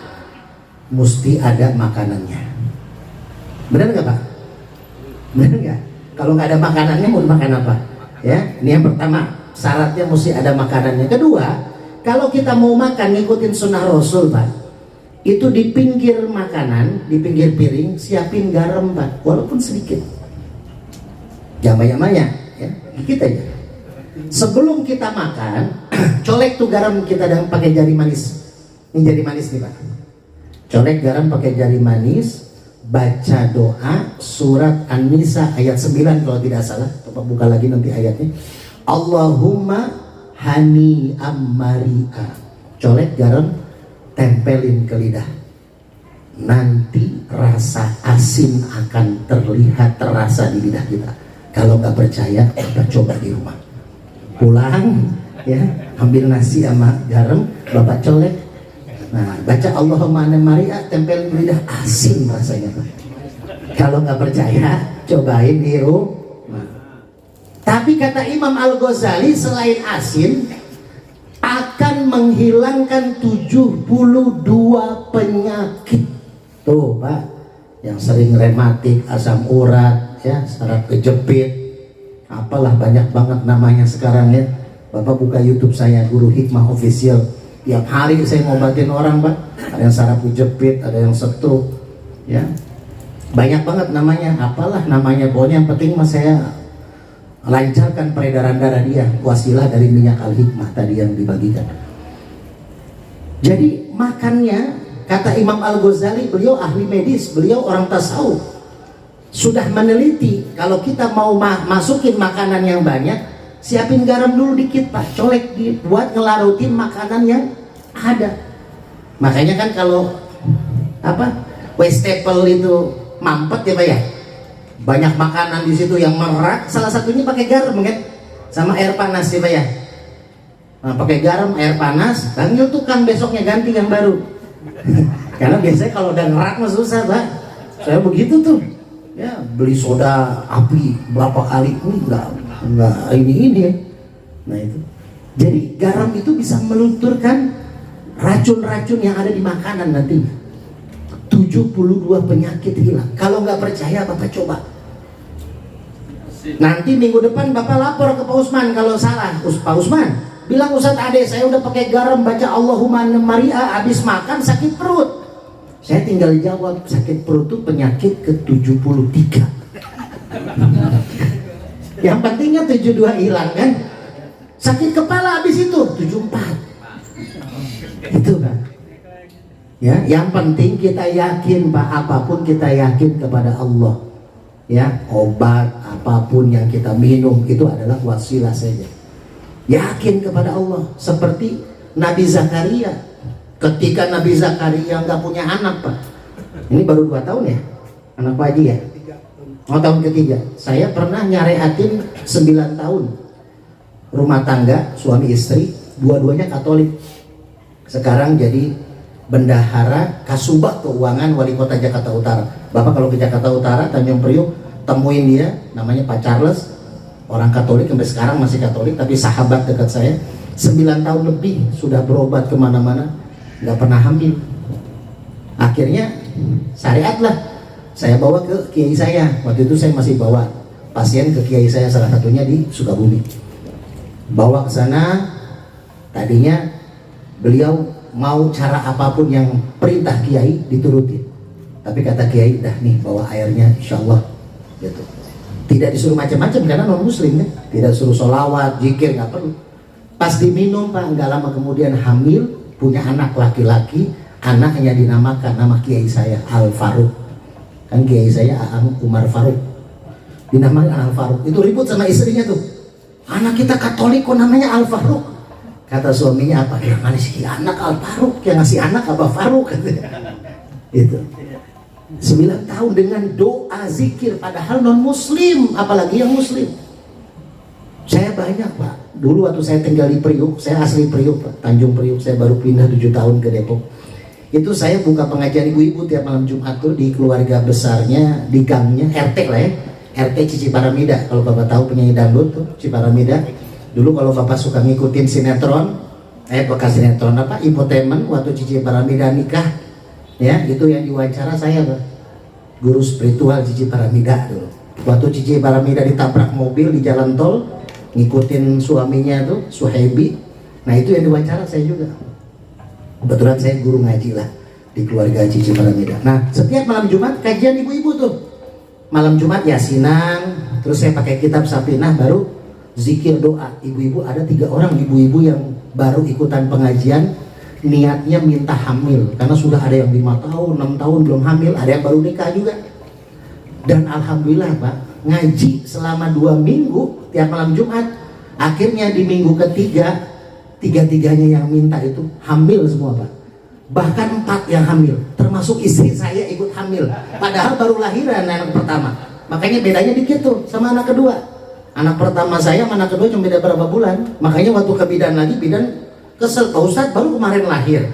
mesti ada makanannya. Benar nggak Pak? Benar nggak? Kalau nggak ada makanannya mau makan apa? Ya, ini yang pertama, syaratnya mesti ada makanannya. Kedua, kalau kita mau makan ngikutin sunnah Rasul Pak, itu di pinggir makanan, di pinggir piring siapin garam Pak, walaupun sedikit, jangan banyak-banyak ya, dikit aja. Sebelum kita makan colek tuh garam kita dan pakai jari manis. Ini jari manis nih Pak, colek garam pakai jari manis, baca doa surat An-Nisa ayat 9 kalau tidak salah. Bapak buka lagi nanti ayatnya. Allahumma hani ammari'a, colek garam tempelin ke lidah, nanti rasa asin akan terlihat terasa di lidah kita. Kalau nggak percaya Bapak coba di rumah, pulang ya, ambil nasi sama garam Bapak colek, nah baca Allahumma hani ammari'a, tempelin ke lidah, asin rasanya. Kalau nggak percaya cobain di rumah. Tapi kata Imam Al-Ghazali, selain asin akan menghilangkan 72 penyakit. Tuh Pak, yang sering rematik, asam urat ya, saraf kejepit, apalah banyak banget namanya sekarang ya. Bapak buka YouTube saya, Guru Hikmah Official, tiap hari saya ngobatin orang Pak. Ada yang saraf kejepit, ada yang stroke ya, banyak banget namanya, apalah namanya, pokoknya yang penting mas saya lancarkan peredaran darah dia, wasilah dari minyak al-hikmah tadi yang dibagikan. Jadi makannya, kata Imam Al-Ghazali, beliau ahli medis, beliau orang tasawuf, sudah meneliti kalau kita mau masukin makanan yang banyak, siapin garam dulu dikit Pak, colek buat ngelarutin makanan yang ada. Makanya kan kalau apa wastafel itu mampet ya Pak ya, banyak makanan di situ yang merak, salah satunya pakai garam kan, sama air panas ya Pak ya. Nah, pakai garam, air panas, panggil tukang besoknya ganti yang baru. Karena biasanya kalau udah ngerak mah susah Pak. Saya begitu tuh, ya beli soda api berapa kali, enggak ini. Nah itu. Jadi garam itu bisa melunturkan racun-racun yang ada di makanan nanti. 72 penyakit hilang. Kalau nggak percaya Bapak coba. Nanti minggu depan Bapak lapor ke Pak Usman kalau salah. Pak Usman bilang, Ustadz Ade saya udah pakai garam baca Allahumma ammari'a, habis makan sakit perut. Saya tinggal jawab, sakit perut itu penyakit ke-73. Yang pentingnya 72 hilang kan. Sakit kepala habis itu 74. Itu kan. Ya, yang penting kita yakin Pak, apapun kita yakin kepada Allah. Ya, obat apapun yang kita minum itu adalah wasilah saja. Yakin kepada Allah, seperti Nabi Zakaria. Ketika Nabi Zakaria nggak punya anak Pak, ini baru 2 tahun ya, anak Pak Haji ya. Oh, tahun ketiga. Saya pernah nyareatin 9 tahun rumah tangga suami istri, dua-duanya Katolik. Sekarang jadi bendahara Kasubag Keuangan Wali Kota Jakarta Utara. Bapak kalau ke Jakarta Utara, Tanjung Priok, temuin dia, namanya Pak Charles, orang Katolik, sampai sekarang masih Katolik, tapi sahabat dekat saya. 9 tahun lebih sudah berobat kemana-mana, nggak pernah hamil. Akhirnya syariat lah, saya bawa ke kiai saya. Waktu itu saya masih bawa pasien ke kiai saya, salah satunya di Sukabumi. Bawa ke sana, tadinya beliau mau cara apapun yang perintah kiai diturutin, tapi kata kiai, dah nih bawa airnya, insya Allah gitu. Tidak disuruh macam-macam karena non muslim kan, tidak suruh sholawat, zikir, nggak perlu. Pas diminum Pak, nggak lama kemudian hamil, punya anak laki-laki, anaknya dinamakan nama kiai saya Al Faruq. Kan kiai saya Aang Umar Faruq, dinamakan Al Faruq. Itu ribut sama istrinya tuh, anak kita Katolik kok namanya Al Faruq. Kata suaminya, apa yang mana sih anak Al Faruq, yang ngasih anak apa Faruq itu. 9 tahun dengan doa zikir, padahal non muslim, apalagi yang muslim. Saya banyak Pak, dulu waktu saya tinggal di Priuk, saya asli Priuk Pak, Tanjung Priuk, saya baru pindah 7 tahun ke Depok. Itu saya buka pengajian ibu-ibu tiap malam Jumat tuh di keluarga besarnya, di gangnya, RT lah ya, RT Cici Paramida. Kalau Bapak tahu penyanyi dangdut tuh, Cici Paramida. Dulu kalau Bapak suka ngikutin sinetron, bekas sinetron apa, infotainment, waktu Cici Paramida nikah, ya itu yang diwawancara saya Pak, guru spiritual Cici Paramida dulu. Waktu Cici Paramida ditabrak mobil di jalan tol, ngikutin suaminya tuh, Suhaibi. Nah itu yang diwawancara saya juga. Kebetulan saya guru ngaji lah. di keluarga Cici Paramida. Nah, setiap malam Jumat kajian ibu-ibu tuh. Malam Jumat yasinan, terus saya pakai kitab Safinah, baru zikir doa. Ibu-ibu ada 3 orang ibu-ibu yang baru ikutan pengajian, niatnya minta hamil karena sudah ada yang 5 tahun, 6 tahun belum hamil, ada yang baru nikah juga. Dan alhamdulillah Pak, ngaji selama 2 minggu tiap malam Jumat. Akhirnya di minggu ketiga, tiga-tiganya yang minta itu hamil semua Pak. Bahkan 4 yang hamil, termasuk istri saya ikut hamil. Padahal baru lahiran anak pertama. Makanya bedanya dikit tuh sama anak kedua. Anak pertama saya sama anak kedua cuma beda berapa bulan. Makanya waktu ke bidan lagi, bidan kesel, Pak Ustadz baru kemarin lahir.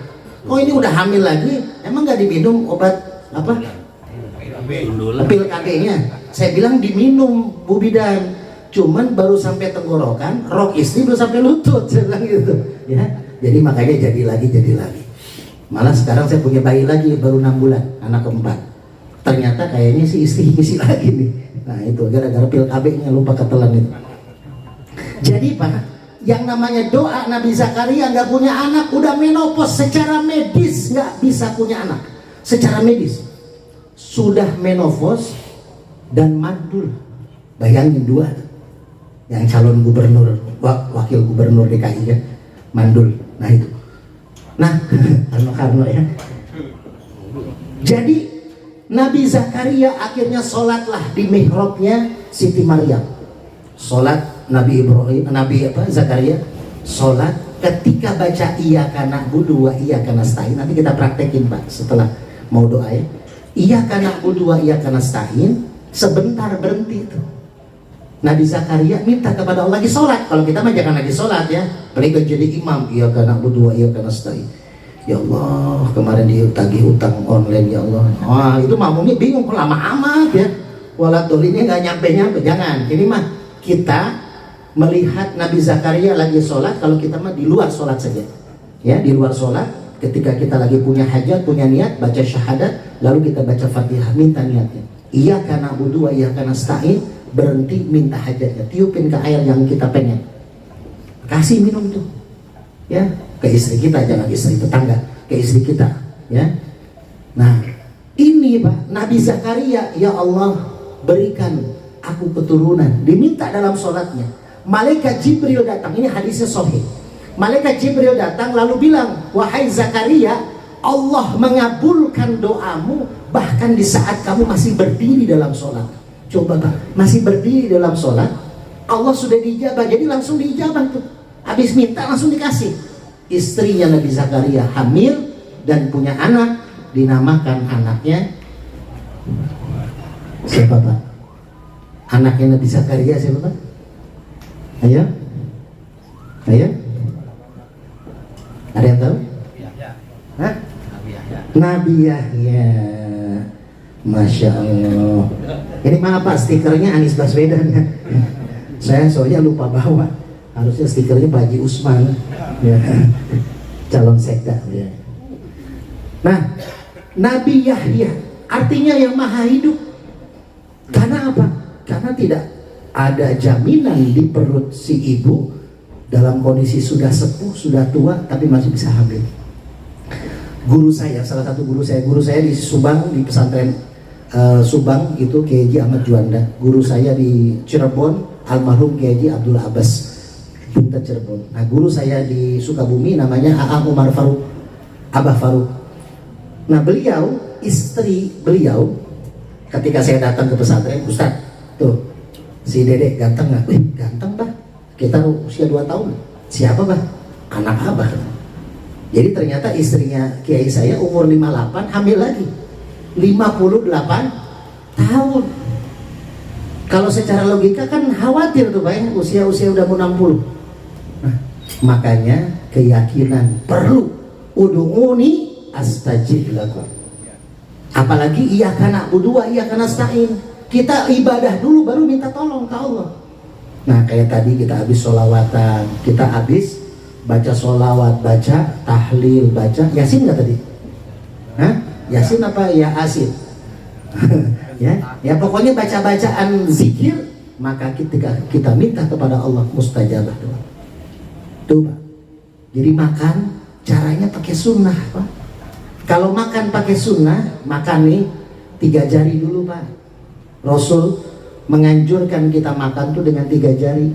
Oh ini udah hamil lagi, emang nggak diminum obat apa? Pil KB-nya. Saya bilang diminum Bu Bidan. Cuman baru sampai tenggorokan, rok istri belum sampai lutut, saya bilang gitu. Ya, jadi makanya jadi lagi. Malah sekarang saya punya bayi lagi baru 6 bulan, anak keempat. Ternyata kayaknya si istri ngisi lagi nih. Nah itu gara-gara pil KB-nya lupa ketelan itu. Jadi Pak, yang namanya doa Nabi Zakaria nggak punya anak, udah menopause secara medis nggak bisa punya anak. Secara medis sudah menopause dan mandul. Bayangin 2 tuh. Yang calon gubernur, wakil gubernur DKI ya, mandul. Nah itu. Nah, Karno ya. Jadi Nabi Zakaria akhirnya sholatlah di mihrabnya Siti Maryam. Sholat Nabi Ibrahim, Nabi Zakaria sholat ketika baca iyyaka na'budu wa iyyaka nasta'in. Nanti kita praktekin Pak setelah mau doa ya. Iyyaka na'budu wa iyyaka nasta'in, sebentar berhenti itu. Nabi Zakaria minta kepada Allah lagi sholat. Kalau kita mah jangan lagi sholat ya, apalagi jadi imam. Iyyaka na'budu wa iyyaka nasta'in. Ya Allah, kemarin ditagih utang online ya Allah. Wah itu makmumnya bingung, kok lama amat ya. Walatul ini nggak nyampe. Jangan. Ini mah kita melihat Nabi Zakaria lagi sholat. Kalau kita mah di luar sholat saja. Ya di luar sholat. Ketika kita lagi punya hajat, punya niat, baca syahadat, lalu kita baca Fatihah, minta niatnya. Iyyaka na'budu wa iyyaka nasta'in. Berhenti minta hajatnya, tiupin ke air yang kita pengen, kasih minum tuh ya ke istri kita, jangan istri tetangga, ke istri kita ya. Nah ini Pak, Nabi Zakaria, ya Allah berikan aku keturunan, diminta dalam sholatnya. Malaikat Jibril datang, ini hadisnya sahih. Malaikat Jibril datang lalu bilang, wahai Zakaria, Allah mengabulkan doamu bahkan di saat kamu masih berdiri dalam sholat. Coba Pak, masih berdiri dalam sholat, Allah sudah diijabah, jadi langsung diijabah tuh. Habis minta langsung dikasih. Istrinya Nabi Zakaria hamil dan punya anak, dinamakan anaknya siapa Pak? Anaknya Nabi Zakaria siapa Pak? Ayo? Ada yang tahu? Hah? Nabi Yahya. Masya Allah. Ini mana Pak stikernya Anies Baswedan ya? Saya soalnya lupa bawa. Harusnya stikernya Pak Haji Usman ya. Calon sekda ya. Nah Nabi Yahya artinya yang maha hidup. Karena apa? Karena tidak ada jaminan di perut si ibu dalam kondisi sudah sepuh, sudah tua, tapi masih bisa hamil. Guru saya, salah satu guru saya di Subang, di pesantren Subang itu Kiai Haji Ahmad Juanda. Guru saya di Cirebon almarhum Kiai Haji Abdul Abbas Punta Cirebon. Nah guru saya di Sukabumi namanya Aang Umar Faruk, Abah Faruk. Nah beliau, istri beliau ketika saya datang ke pesantren, Ustaz tuh si Dedek ganteng nggak? Wih ganteng Pak, kita usia 2 tahun. Siapa Pak? Anak Abah. Jadi ternyata istrinya Kiai saya umur 58 hamil lagi 58 tahun. Kalau secara logika kan khawatir tuh Pak ya, usia udah mau 60. Nah, makanya keyakinan perlu ud'uni astajib lakum. Apalagi iyyaka na'budu wa iyyaka nasta'in. Kita ibadah dulu baru minta tolong ke Allah. Nah kayak tadi kita habis sholawatan, kita habis baca sholawat, baca tahlil, baca yasin nggak tadi? Hah? Yasin apa ya asin? ya pokoknya baca-bacaan zikir, maka ketika kita minta kepada Allah mustajabah doa. Tuh Pak. Jadi makan caranya pakai sunnah Pak. Kalau makan pakai sunnah, makan nih 3 jari dulu Pak. Rasul menganjurkan kita makan tuh dengan 3 jari.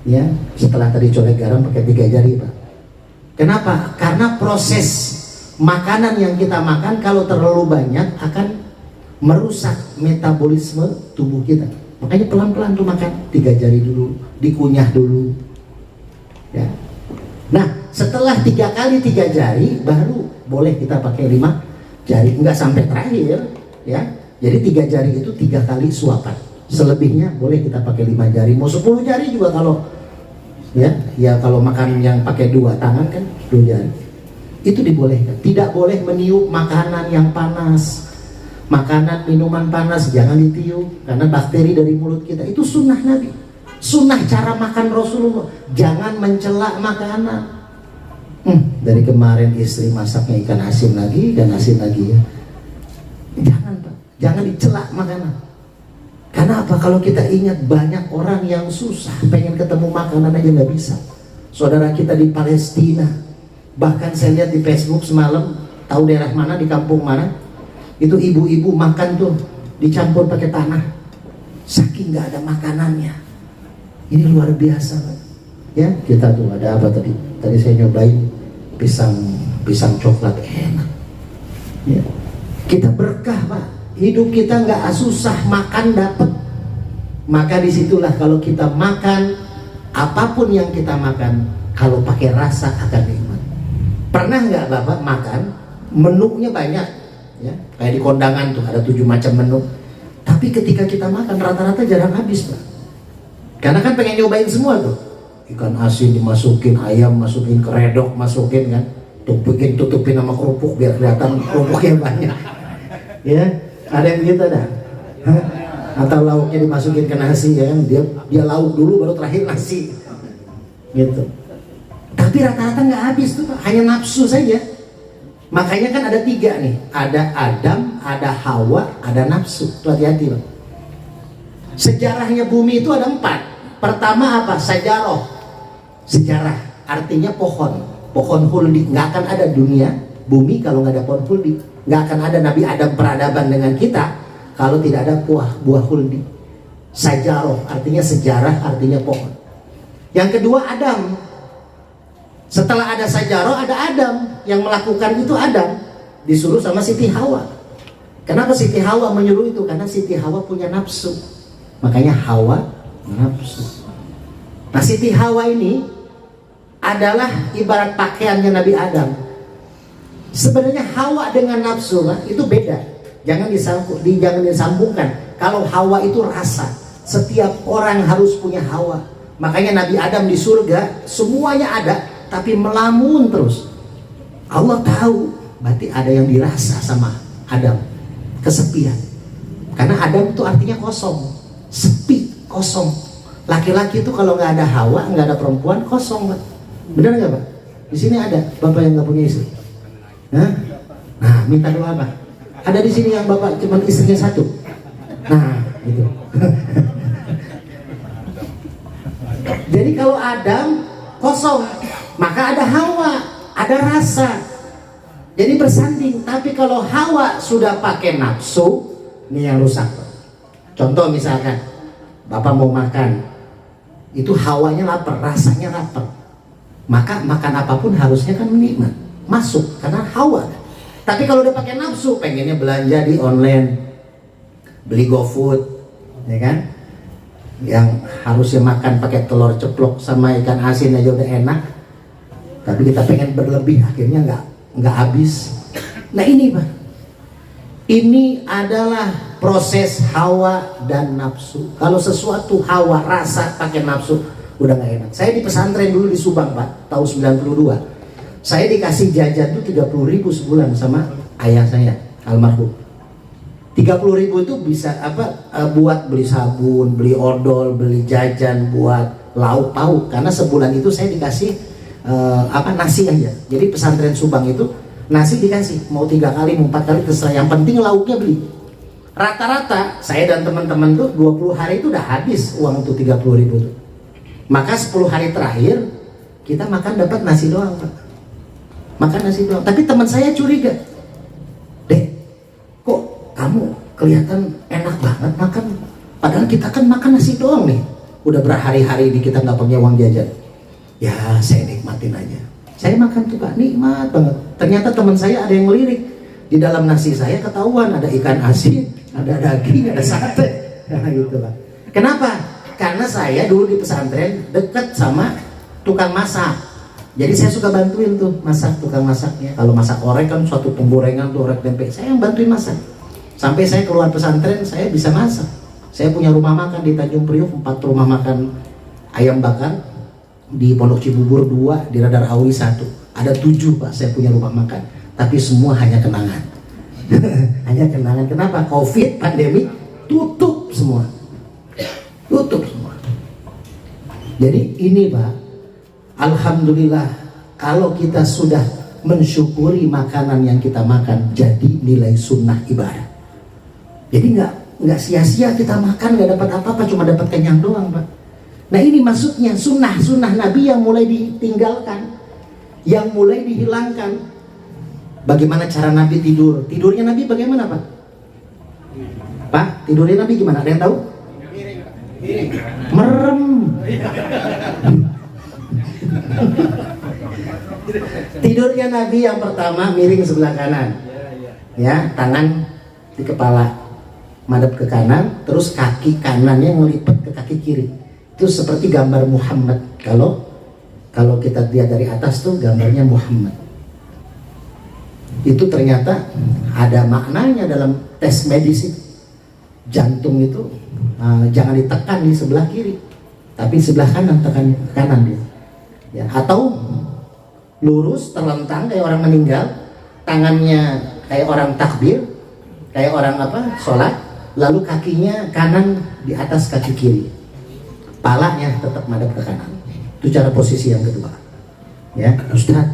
Ya, setelah tadi colek garam pakai 3 jari Pak. Kenapa? Karena proses makanan yang kita makan kalau terlalu banyak akan merusak metabolisme tubuh kita. Makanya pelan-pelan tuh makan 3 jari dulu, dikunyah dulu. Ya. Nah, setelah 3 kali 3 jari baru boleh kita pakai 5 jari, enggak sampai terakhir ya. Jadi 3 jari itu 3 kali suapan. Selebihnya boleh kita pakai 5 jari. Mau 10 jari juga kalau ya kalau makan yang pakai 2 tangan kan 2 jari. Itu dibolehkan. Tidak boleh meniup makanan yang panas. Makanan, minuman panas jangan ditiup karena bakteri dari mulut kita. Itu sunnah Nabi. Sunnah cara makan Rasulullah. Jangan mencela makanan. Dari kemarin istri masaknya ikan asin lagi dan asin lagi ya. Jangan Pak, jangan dicela makanan. Karena apa? Kalau kita ingat banyak orang yang susah pengen ketemu makanan aja nggak bisa. Saudara kita di Palestina, bahkan saya lihat di Facebook semalam, tahu daerah mana, di kampung mana, itu ibu-ibu makan tuh dicampur pakai tanah, saking nggak ada makanannya. Ini luar biasa Pak. Ya, kita tuh ada apa tadi? Tadi saya nyobain pisang coklat enak. Ya. Kita berkah Pak. Hidup kita nggak susah, makan dapat. Maka disitulah kalau kita makan apapun yang kita makan, kalau pakai rasa akan nikmat. Pernah nggak Bapak makan menunya banyak, ya kayak di kondangan tuh ada 7 macam menu. Tapi ketika kita makan rata-rata jarang habis Pak. Karena kan pengen nyobain semua tuh. Ikan asin dimasukin, ayam masukin, keredok masukin kan, tutupin sama kerupuk biar kelihatan kerupuknya banyak. Ya, ada yang gitu dah. Atau lauknya dimasukin ke nasi ya kan, dia lauk dulu baru terakhir nasi. Gitu. Tapi rata-rata nggak habis tuh Pak, hanya nafsu saja. Makanya kan ada 3 nih, ada Adam, ada Hawa, ada nafsu. Tuh hati-hati Pak. Sejarahnya bumi itu ada 4. Pertama apa? Sajaroh. Sejarah artinya pohon huldi. Nggak akan ada dunia bumi kalau nggak ada pohon huldi. Nggak akan ada Nabi Adam peradaban dengan kita kalau tidak ada buah huldi. Sajaroh artinya sejarah, artinya pohon. Yang kedua Adam. Setelah ada sajaroh ada Adam. Yang melakukan itu Adam, disuruh sama Siti Hawa. Kenapa Siti Hawa menyuruh itu? Karena Siti Hawa punya nafsu. Makanya Hawa nafsu. Nah Siti Hawa ini adalah ibarat pakaiannya Nabi Adam. Sebenarnya Hawa dengan nafsu itu beda. Jangan disambungkan. Kalau Hawa itu rasa. Setiap orang harus punya Hawa. Makanya Nabi Adam di surga semuanya ada, tapi melamun terus. Allah tahu, berarti ada yang dirasa sama Adam. Kesepian. Karena Adam itu artinya kosong, sepi, kosong. Laki-laki itu kalau nggak ada Hawa, nggak ada perempuan, kosong Pak. Benar nggak Pak? Di sini ada Bapak yang nggak punya istri. Nah, minta doa Pak. Ada di sini yang Bapak cuma istrinya 1. Nah, gitu. Jadi kalau Adam kosong, maka ada Hawa, ada rasa. Jadi bersanding. Tapi kalau Hawa sudah pakai nafsu, ini yang rusak. Contoh misalkan, Bapak mau makan, itu hawanya lapar, rasanya lapar. Maka makan apapun harusnya kan nikmat, masuk karena hawa. Tapi kalau udah pakai nafsu, pengennya belanja di online, beli GoFood, ya kan? Yang harusnya makan pakai telur ceplok sama ikan asin aja udah enak, tapi kita pengen berlebih, akhirnya nggak habis. Nah ini Pak, ini adalah proses hawa dan nafsu. Kalau sesuatu hawa, rasa pakai nafsu, udah gak enak. Saya di pesantren dulu di Subang Pak, tahun 92. Saya dikasih jajan tuh 30.000 sebulan sama ayah saya, almarhum. 30.000 itu bisa buat beli sabun, beli odol, beli jajan, buat lauk pauk. Karena sebulan itu saya dikasih nasi aja. Jadi pesantren Subang itu nasi dikasih, mau 3 kali, mau 4 kali terserah. Yang penting lauknya beli. Rata-rata saya dan teman-teman tuh 20 hari itu udah habis uang tuh 30.000 tuh. Maka 10 hari terakhir kita makan dapat nasi doang Pak. makan nasi doang. Tapi teman saya curiga, Dek, kok kamu kelihatan enak banget makan, padahal kita kan makan nasi doang nih, udah berhari-hari di kita nggak punya uang jajan. Ya saya nikmatin aja, saya makan tuh Pak, nikmat banget. Ternyata teman saya ada yang melirik, di dalam nasi saya ketahuan ada ikan asin, ada daging, ada sate. Nah gitu Pak. Kenapa? Karena saya dulu di pesantren deket sama tukang masak. Jadi saya suka bantuin tuh masak, tukang masaknya. Kalau masak orek kan suatu penggorengan tuh, orek tempe, saya yang bantuin masak. Sampai saya keluar pesantren, saya bisa masak. Saya punya rumah makan di Tanjung Priok, 4 rumah makan ayam bakar. Di Pondok Cibubur 2, di Radar Awi 1. Ada 7 Pak, saya punya rumah makan. Tapi semua hanya kenangan. Hanya kenangan. Kenapa? Covid, pandemi, tutup semua. Tutup semua. Jadi ini Pak, alhamdulillah kalau kita sudah mensyukuri makanan yang kita makan jadi nilai sunnah ibadah. Jadi nggak sia-sia kita makan, nggak dapat apa-apa, cuma dapat kenyang doang Pak. Nah ini maksudnya sunnah Nabi yang mulai ditinggalkan, yang mulai dihilangkan. Bagaimana cara Nabi tidur? Tidurnya Nabi bagaimana Pak? Pak, tidurnya Nabi gimana? Ada yang tahu? Merem. Tidurnya Nabi yang pertama miring sebelah kanan, ya, tangan di kepala, madep ke kanan, terus kaki kanannya ngelipat ke kaki kiri. Itu seperti gambar Muhammad. Kalau kita lihat dari atas tuh gambarnya Muhammad. Itu ternyata ada maknanya dalam tes medis. Jantung itu jangan ditekan di sebelah kiri, tapi sebelah kanan, tekan kanan dia. Ya, atau lurus terlentang kayak orang meninggal, tangannya kayak orang takbir, kayak orang sholat, lalu kakinya kanan di atas kaki kiri, palanya tetap madep ke kanan. Itu cara posisi yang kedua. Ya, Ustaz,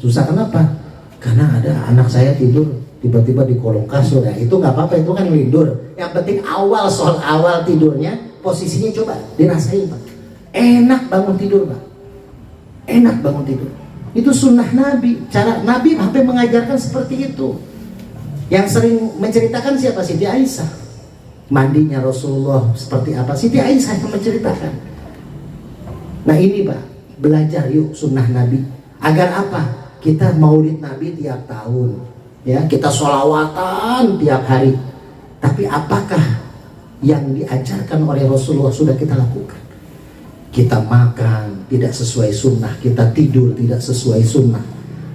susah kenapa? Karena ada anak saya tidur tiba-tiba di kolong kasur. Ya itu nggak apa-apa, itu kan tidur. Yang penting awal tidurnya posisinya coba dirasain Pak. Enak bangun tidur Pak, enak bangun tidur. Itu sunnah Nabi. Cara Nabi sampai mengajarkan seperti itu. Yang sering menceritakan siapa? Siti Aisyah. Mandinya Rasulullah seperti apa? Siti Aisyah yang menceritakan. Nah ini Pak, belajar yuk sunnah Nabi. Agar apa? Kita maulid Nabi tiap tahun, ya, kita sholawatan tiap hari. Tapi apakah yang diajarkan oleh Rasulullah sudah kita lakukan? Kita makan tidak sesuai sunnah, kita tidur tidak sesuai sunnah,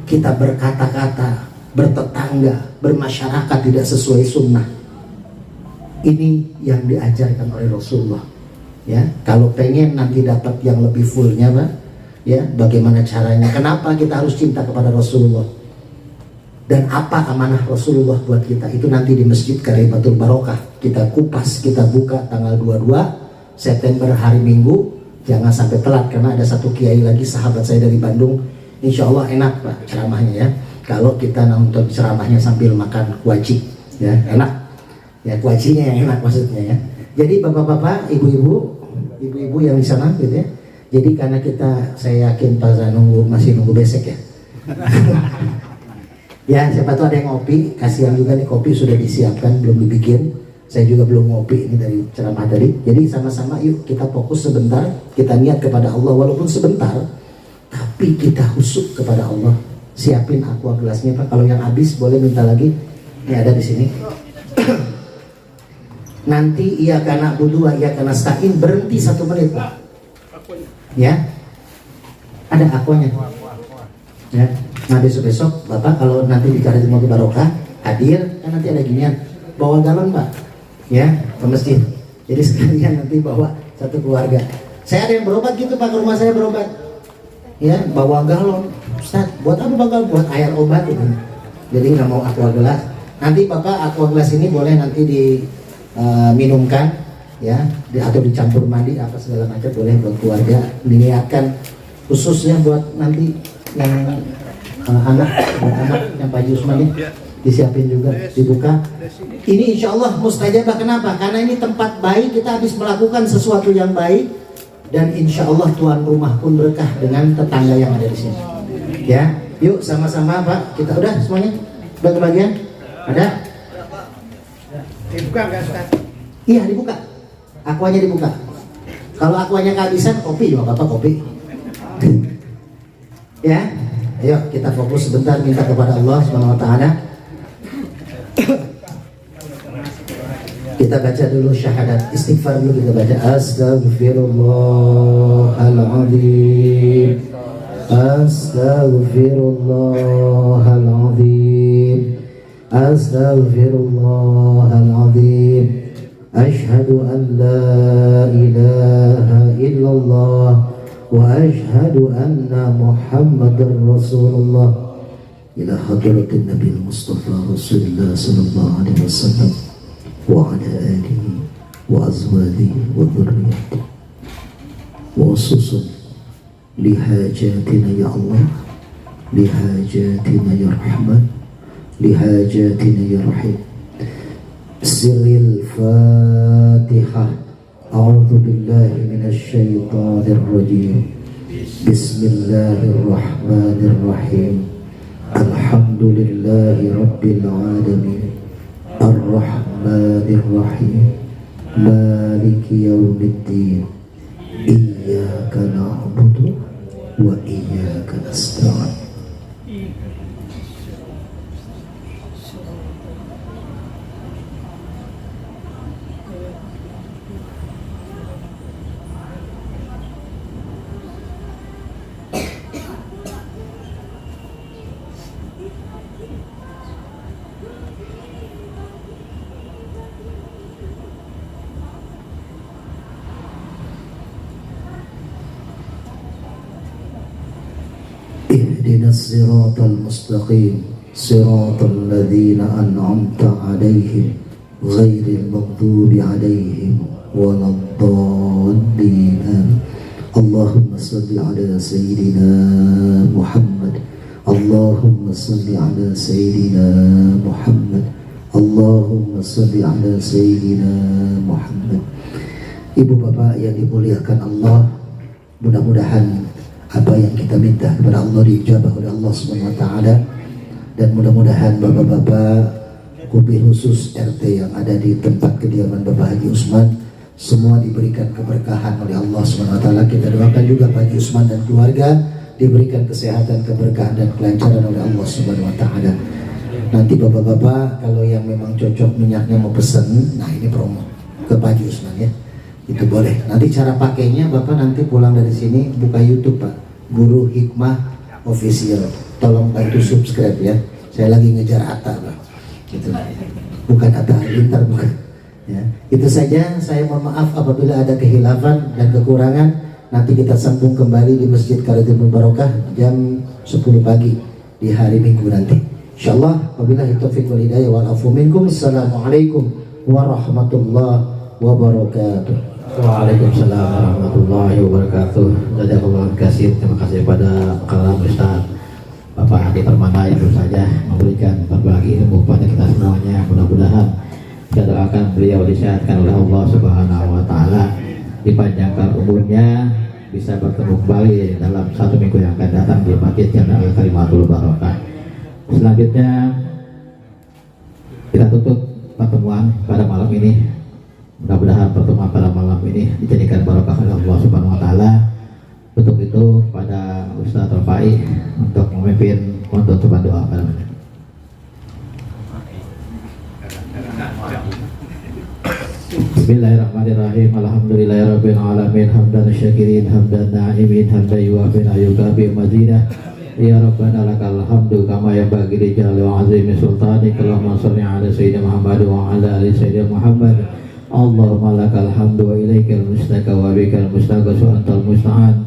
kita berkata-kata, bertetangga, bermasyarakat tidak sesuai sunnah. Ini yang diajarkan oleh Rasulullah. Ya, kalau pengen nanti dapat yang lebih fullnya Pak, ya, bagaimana caranya? Kenapa kita harus cinta kepada Rasulullah? Dan apa amanah Rasulullah buat kita? Itu nanti di Masjid Karibatul Barokah kita kupas, kita buka tanggal 22 September hari Minggu. Jangan sampai telat karena ada satu kiai lagi sahabat saya dari Bandung. Insya Allah enak Pak ceramahnya ya. Kalau kita nonton ceramahnya sambil makan kuaci, ya enak. Ya kuacinya yang enak maksudnya ya. Jadi bapak-bapak, ibu-ibu yang di sana gitu ya. Jadi karena saya yakin Pak masih nunggu besek ya. Ya siapa tahu ada yang ngopi, kasihan juga nih kopi sudah disiapkan belum dibikin. Saya juga belum ngopi ini dari ceramah tadi. Jadi sama-sama yuk kita fokus sebentar, kita niat kepada Allah walaupun sebentar, tapi kita husuk kepada Allah. Siapin aqua gelasnya Pak. Kalau yang habis boleh minta lagi. Ini ada di sini. Nanti iya karena budua, iya karena stain berhenti 1 menit Pak. Ya, ada aquanya. Ya, nah besok Bapak kalau nanti di Karibatul Barokah hadir, kan nanti ada ginian, bawa galon Pak. Ya, ke masjid. Jadi sekalian nanti bawa satu keluarga. Saya ada yang berobat gitu Pak, ke rumah saya berobat. Ya, bawa galon. Ustaz, buat apa bakal? Buat air obat itu. Jadi nggak mau aqua gelas. Nanti Bapak aqua gelas ini boleh nanti diminumkan, ya, atau dicampur mandi apa segala macam boleh buat keluarga. Diniatkan khususnya buat nanti yang anak yang Pak Yusman ini disiapin juga, dibuka. Ini insya Allah mustajabah. Kenapa? Karena ini tempat baik, kita habis melakukan sesuatu yang baik, dan insya Allah tuan rumah pun berkah dengan tetangga yang ada di sini. Ya, yuk sama-sama Pak. Kita udah semuanya? Udah kebagian? Ada? Dibuka nggak Ustaz? Iya dibuka. Aquanya dibuka. Kalau aquanya kehabisan, kopi juga apa kopi. Ya, ayo kita fokus sebentar minta kepada Allah Subhanahu Wa Taala. Kita baca dulu syahadat istighfar dulu, kita baca astaghfirullahaladzim, astaghfirullahaladzim, astaghfirullahaladzim, ashhadu an la ilaha illallah wa ashhadu anna muhammadar rasulullah ila hadratin nabi mustafa rasulullah sallallahu alaihi wasallam wa ala alihi wa azwajihi wa dhurriyyatihi wa khususan lihajatina ya Allah, lihajatina ya Rahman, lihajatina ya Rahim. Sirril Fatihah. A'udzu billahi minasy syaithanir rajim. Bismillahirrahmanirrahim. Alhamdulillahi rabbil alamin. Ar-Rahmanir Rahim. Maliki yaumiddin. Iyyaka na'budu wa iyyaka nasta'in. اهدنا الصراط المستقيم صراط الذين أنعمت عليهم غير المغضوب عليهم ولا الضالين. اللهم صل على سيدنا محمد. اللهم صل على سيدنا محمد. اللهم صل على سيدنا محمد. Ibu bapak yang dimuliakan Allah, mudah-mudahan apa yang kita minta kepada Allah diijabah oleh Allah Subhanahu Wa Taala, dan mudah-mudahan bapak-bapak kubi khusus RT yang ada di tempat kediaman Bapak Haji Usman semua diberikan keberkahan oleh Allah Subhanahu Wa Taala. Kita doakan juga Pak Haji Usman dan keluarga diberikan kesehatan, keberkahan dan kelancaran oleh Allah Subhanahu Wa Taala. Nanti bapak-bapak kalau yang memang cocok minyaknya mau pesen, nah ini promo ke Pak Haji Usman ya. Itu boleh. Nanti cara pakainya Bapak nanti pulang dari sini buka YouTube Pak, Guru Hikmah Official. Tolong bantu subscribe ya. Saya lagi ngejar Atta Pak. Gitu. Bukan Atta Halilintar bukan. Ya. Itu saja. Saya mohon maaf apabila ada kehilafan dan kekurangan. Nanti kita sambung kembali di Masjid Khalidiul Barokah jam 10 pagi di hari Minggu nanti. Insyaallah. Wabillahi taufiq wal hidayah wal afu minkum. Assalamualaikum warahmatullahi wabarakatuh. Waalaikumsalam warahmatullahi wabarakatuh. Jazakallahu khairan. Terima kasih pada Kalam Ustaz Bapak Hadi Permana yang baru saja memberikan berbagi ilmu kepada kita semuanya. Mudah-mudahan kita doakan beliau disehatkan oleh Allah Subhanahu Wa Taala, dipanjangkan umurnya, bisa bertemu kembali dalam 1 minggu yang akan datang di Masjid Jami' Al-Kalimatul Barokah. Selanjutnya kita tutup pertemuan pada malam ini. Mudah-mudahan pertemuan pada malam ini dijadikan barokah oleh Allah Subhanahu Wa Taala. Untuk itu pada Ustaz Rafai untuk memimpin untuk doa pada malam. Bismillahirrahmanirrahim. Alhamdulillahirabbil alamin. Hamdan syakirin, hamdan na'imin, hamdan yuwafi yukafi mazidah. Ya Rabbana lakal hamdu kama yanbaghi li jalali wa azimi sultanik. Allahumma shalli ala sayyidina Muhammad wa ala ali sayyidina Muhammad. Allahumma lakal hamdu wa ilaikal mustaka wa bikal mustaqas wa antal musta'an.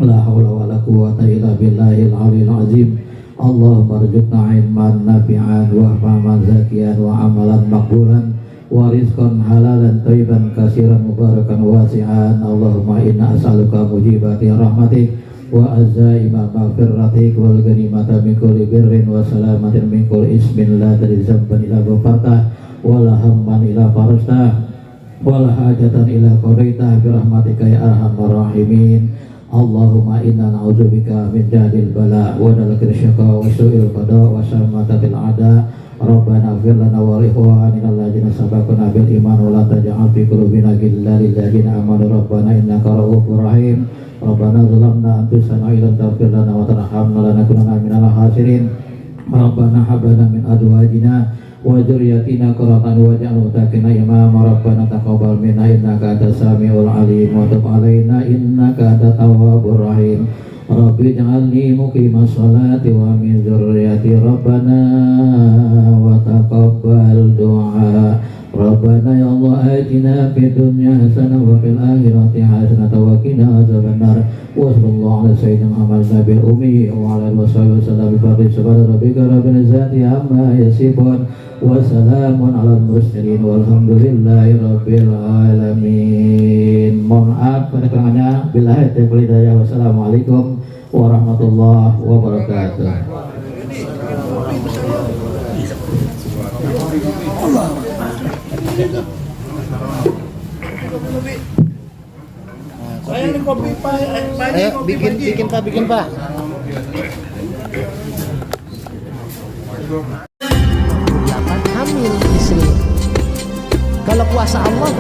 La hawla wa la quwwata illa billahil aliyil azim. Allahumma rzuqna ilman nafi'an wa fahman zakiyan wa amalan maqbulan wa rizqan halalan thayyiban katsiran mubarakan wasi'an. Allahumma inna as'aluka mujibati rahmatik wa azaima maghfiratik wal ghanimata min kulli birrin wa salamatin min kulli ismin la tadri zamban ila ghafartah wa la hamman ila farastah wala hajatan ila qadaita bi rahmatika ya arhamar rahimin. Allahumma inna na'udzubika min jahil bala wa dalakil syaqa wa su'il qada wa samatatil ada. Rabbana ighfir lana wa li ikhwanina alladziina sabaquna bil iman wa la taj'al fi qulubina ghillan lil ladzina amanu rabbana innaka ra'ufur rahim. Rabbana zalamna anfusana wa illam taghfir lana wa tarhamna lanakunanna minal khasirin. Rabbana hab lana min azwajina wa dzurriyyatina qurrata waj'alna muttaqina imama. Rabbana taqabbal minna innaka antas samiul alim wa tub 'alaina innaka antat tawwabur rahim. Rabbi ij'alni muqimas sholati wa min dzurriyyati Rabbana wa taqabbal du'a. Rabbana ya Allah atina fid dunya hasanah wa fil akhirati hasanah wa qina azabannar. Wa sallallahu ala sayyidina Muhammad nabiyil ummi wa ala alihi wasallam bi fadli subhana rabbika rabbil izzati amma yasifun wa salamun alal mursalin walhamdulillahi rabbil alamin. Mohon maaf pada kekurangannya. Billahi taufiq hidayah. Wassalamualaikum warahmatullahi wabarakatuh. Ayo bikin Pak. Hamil istri. Kalau kuasa Allah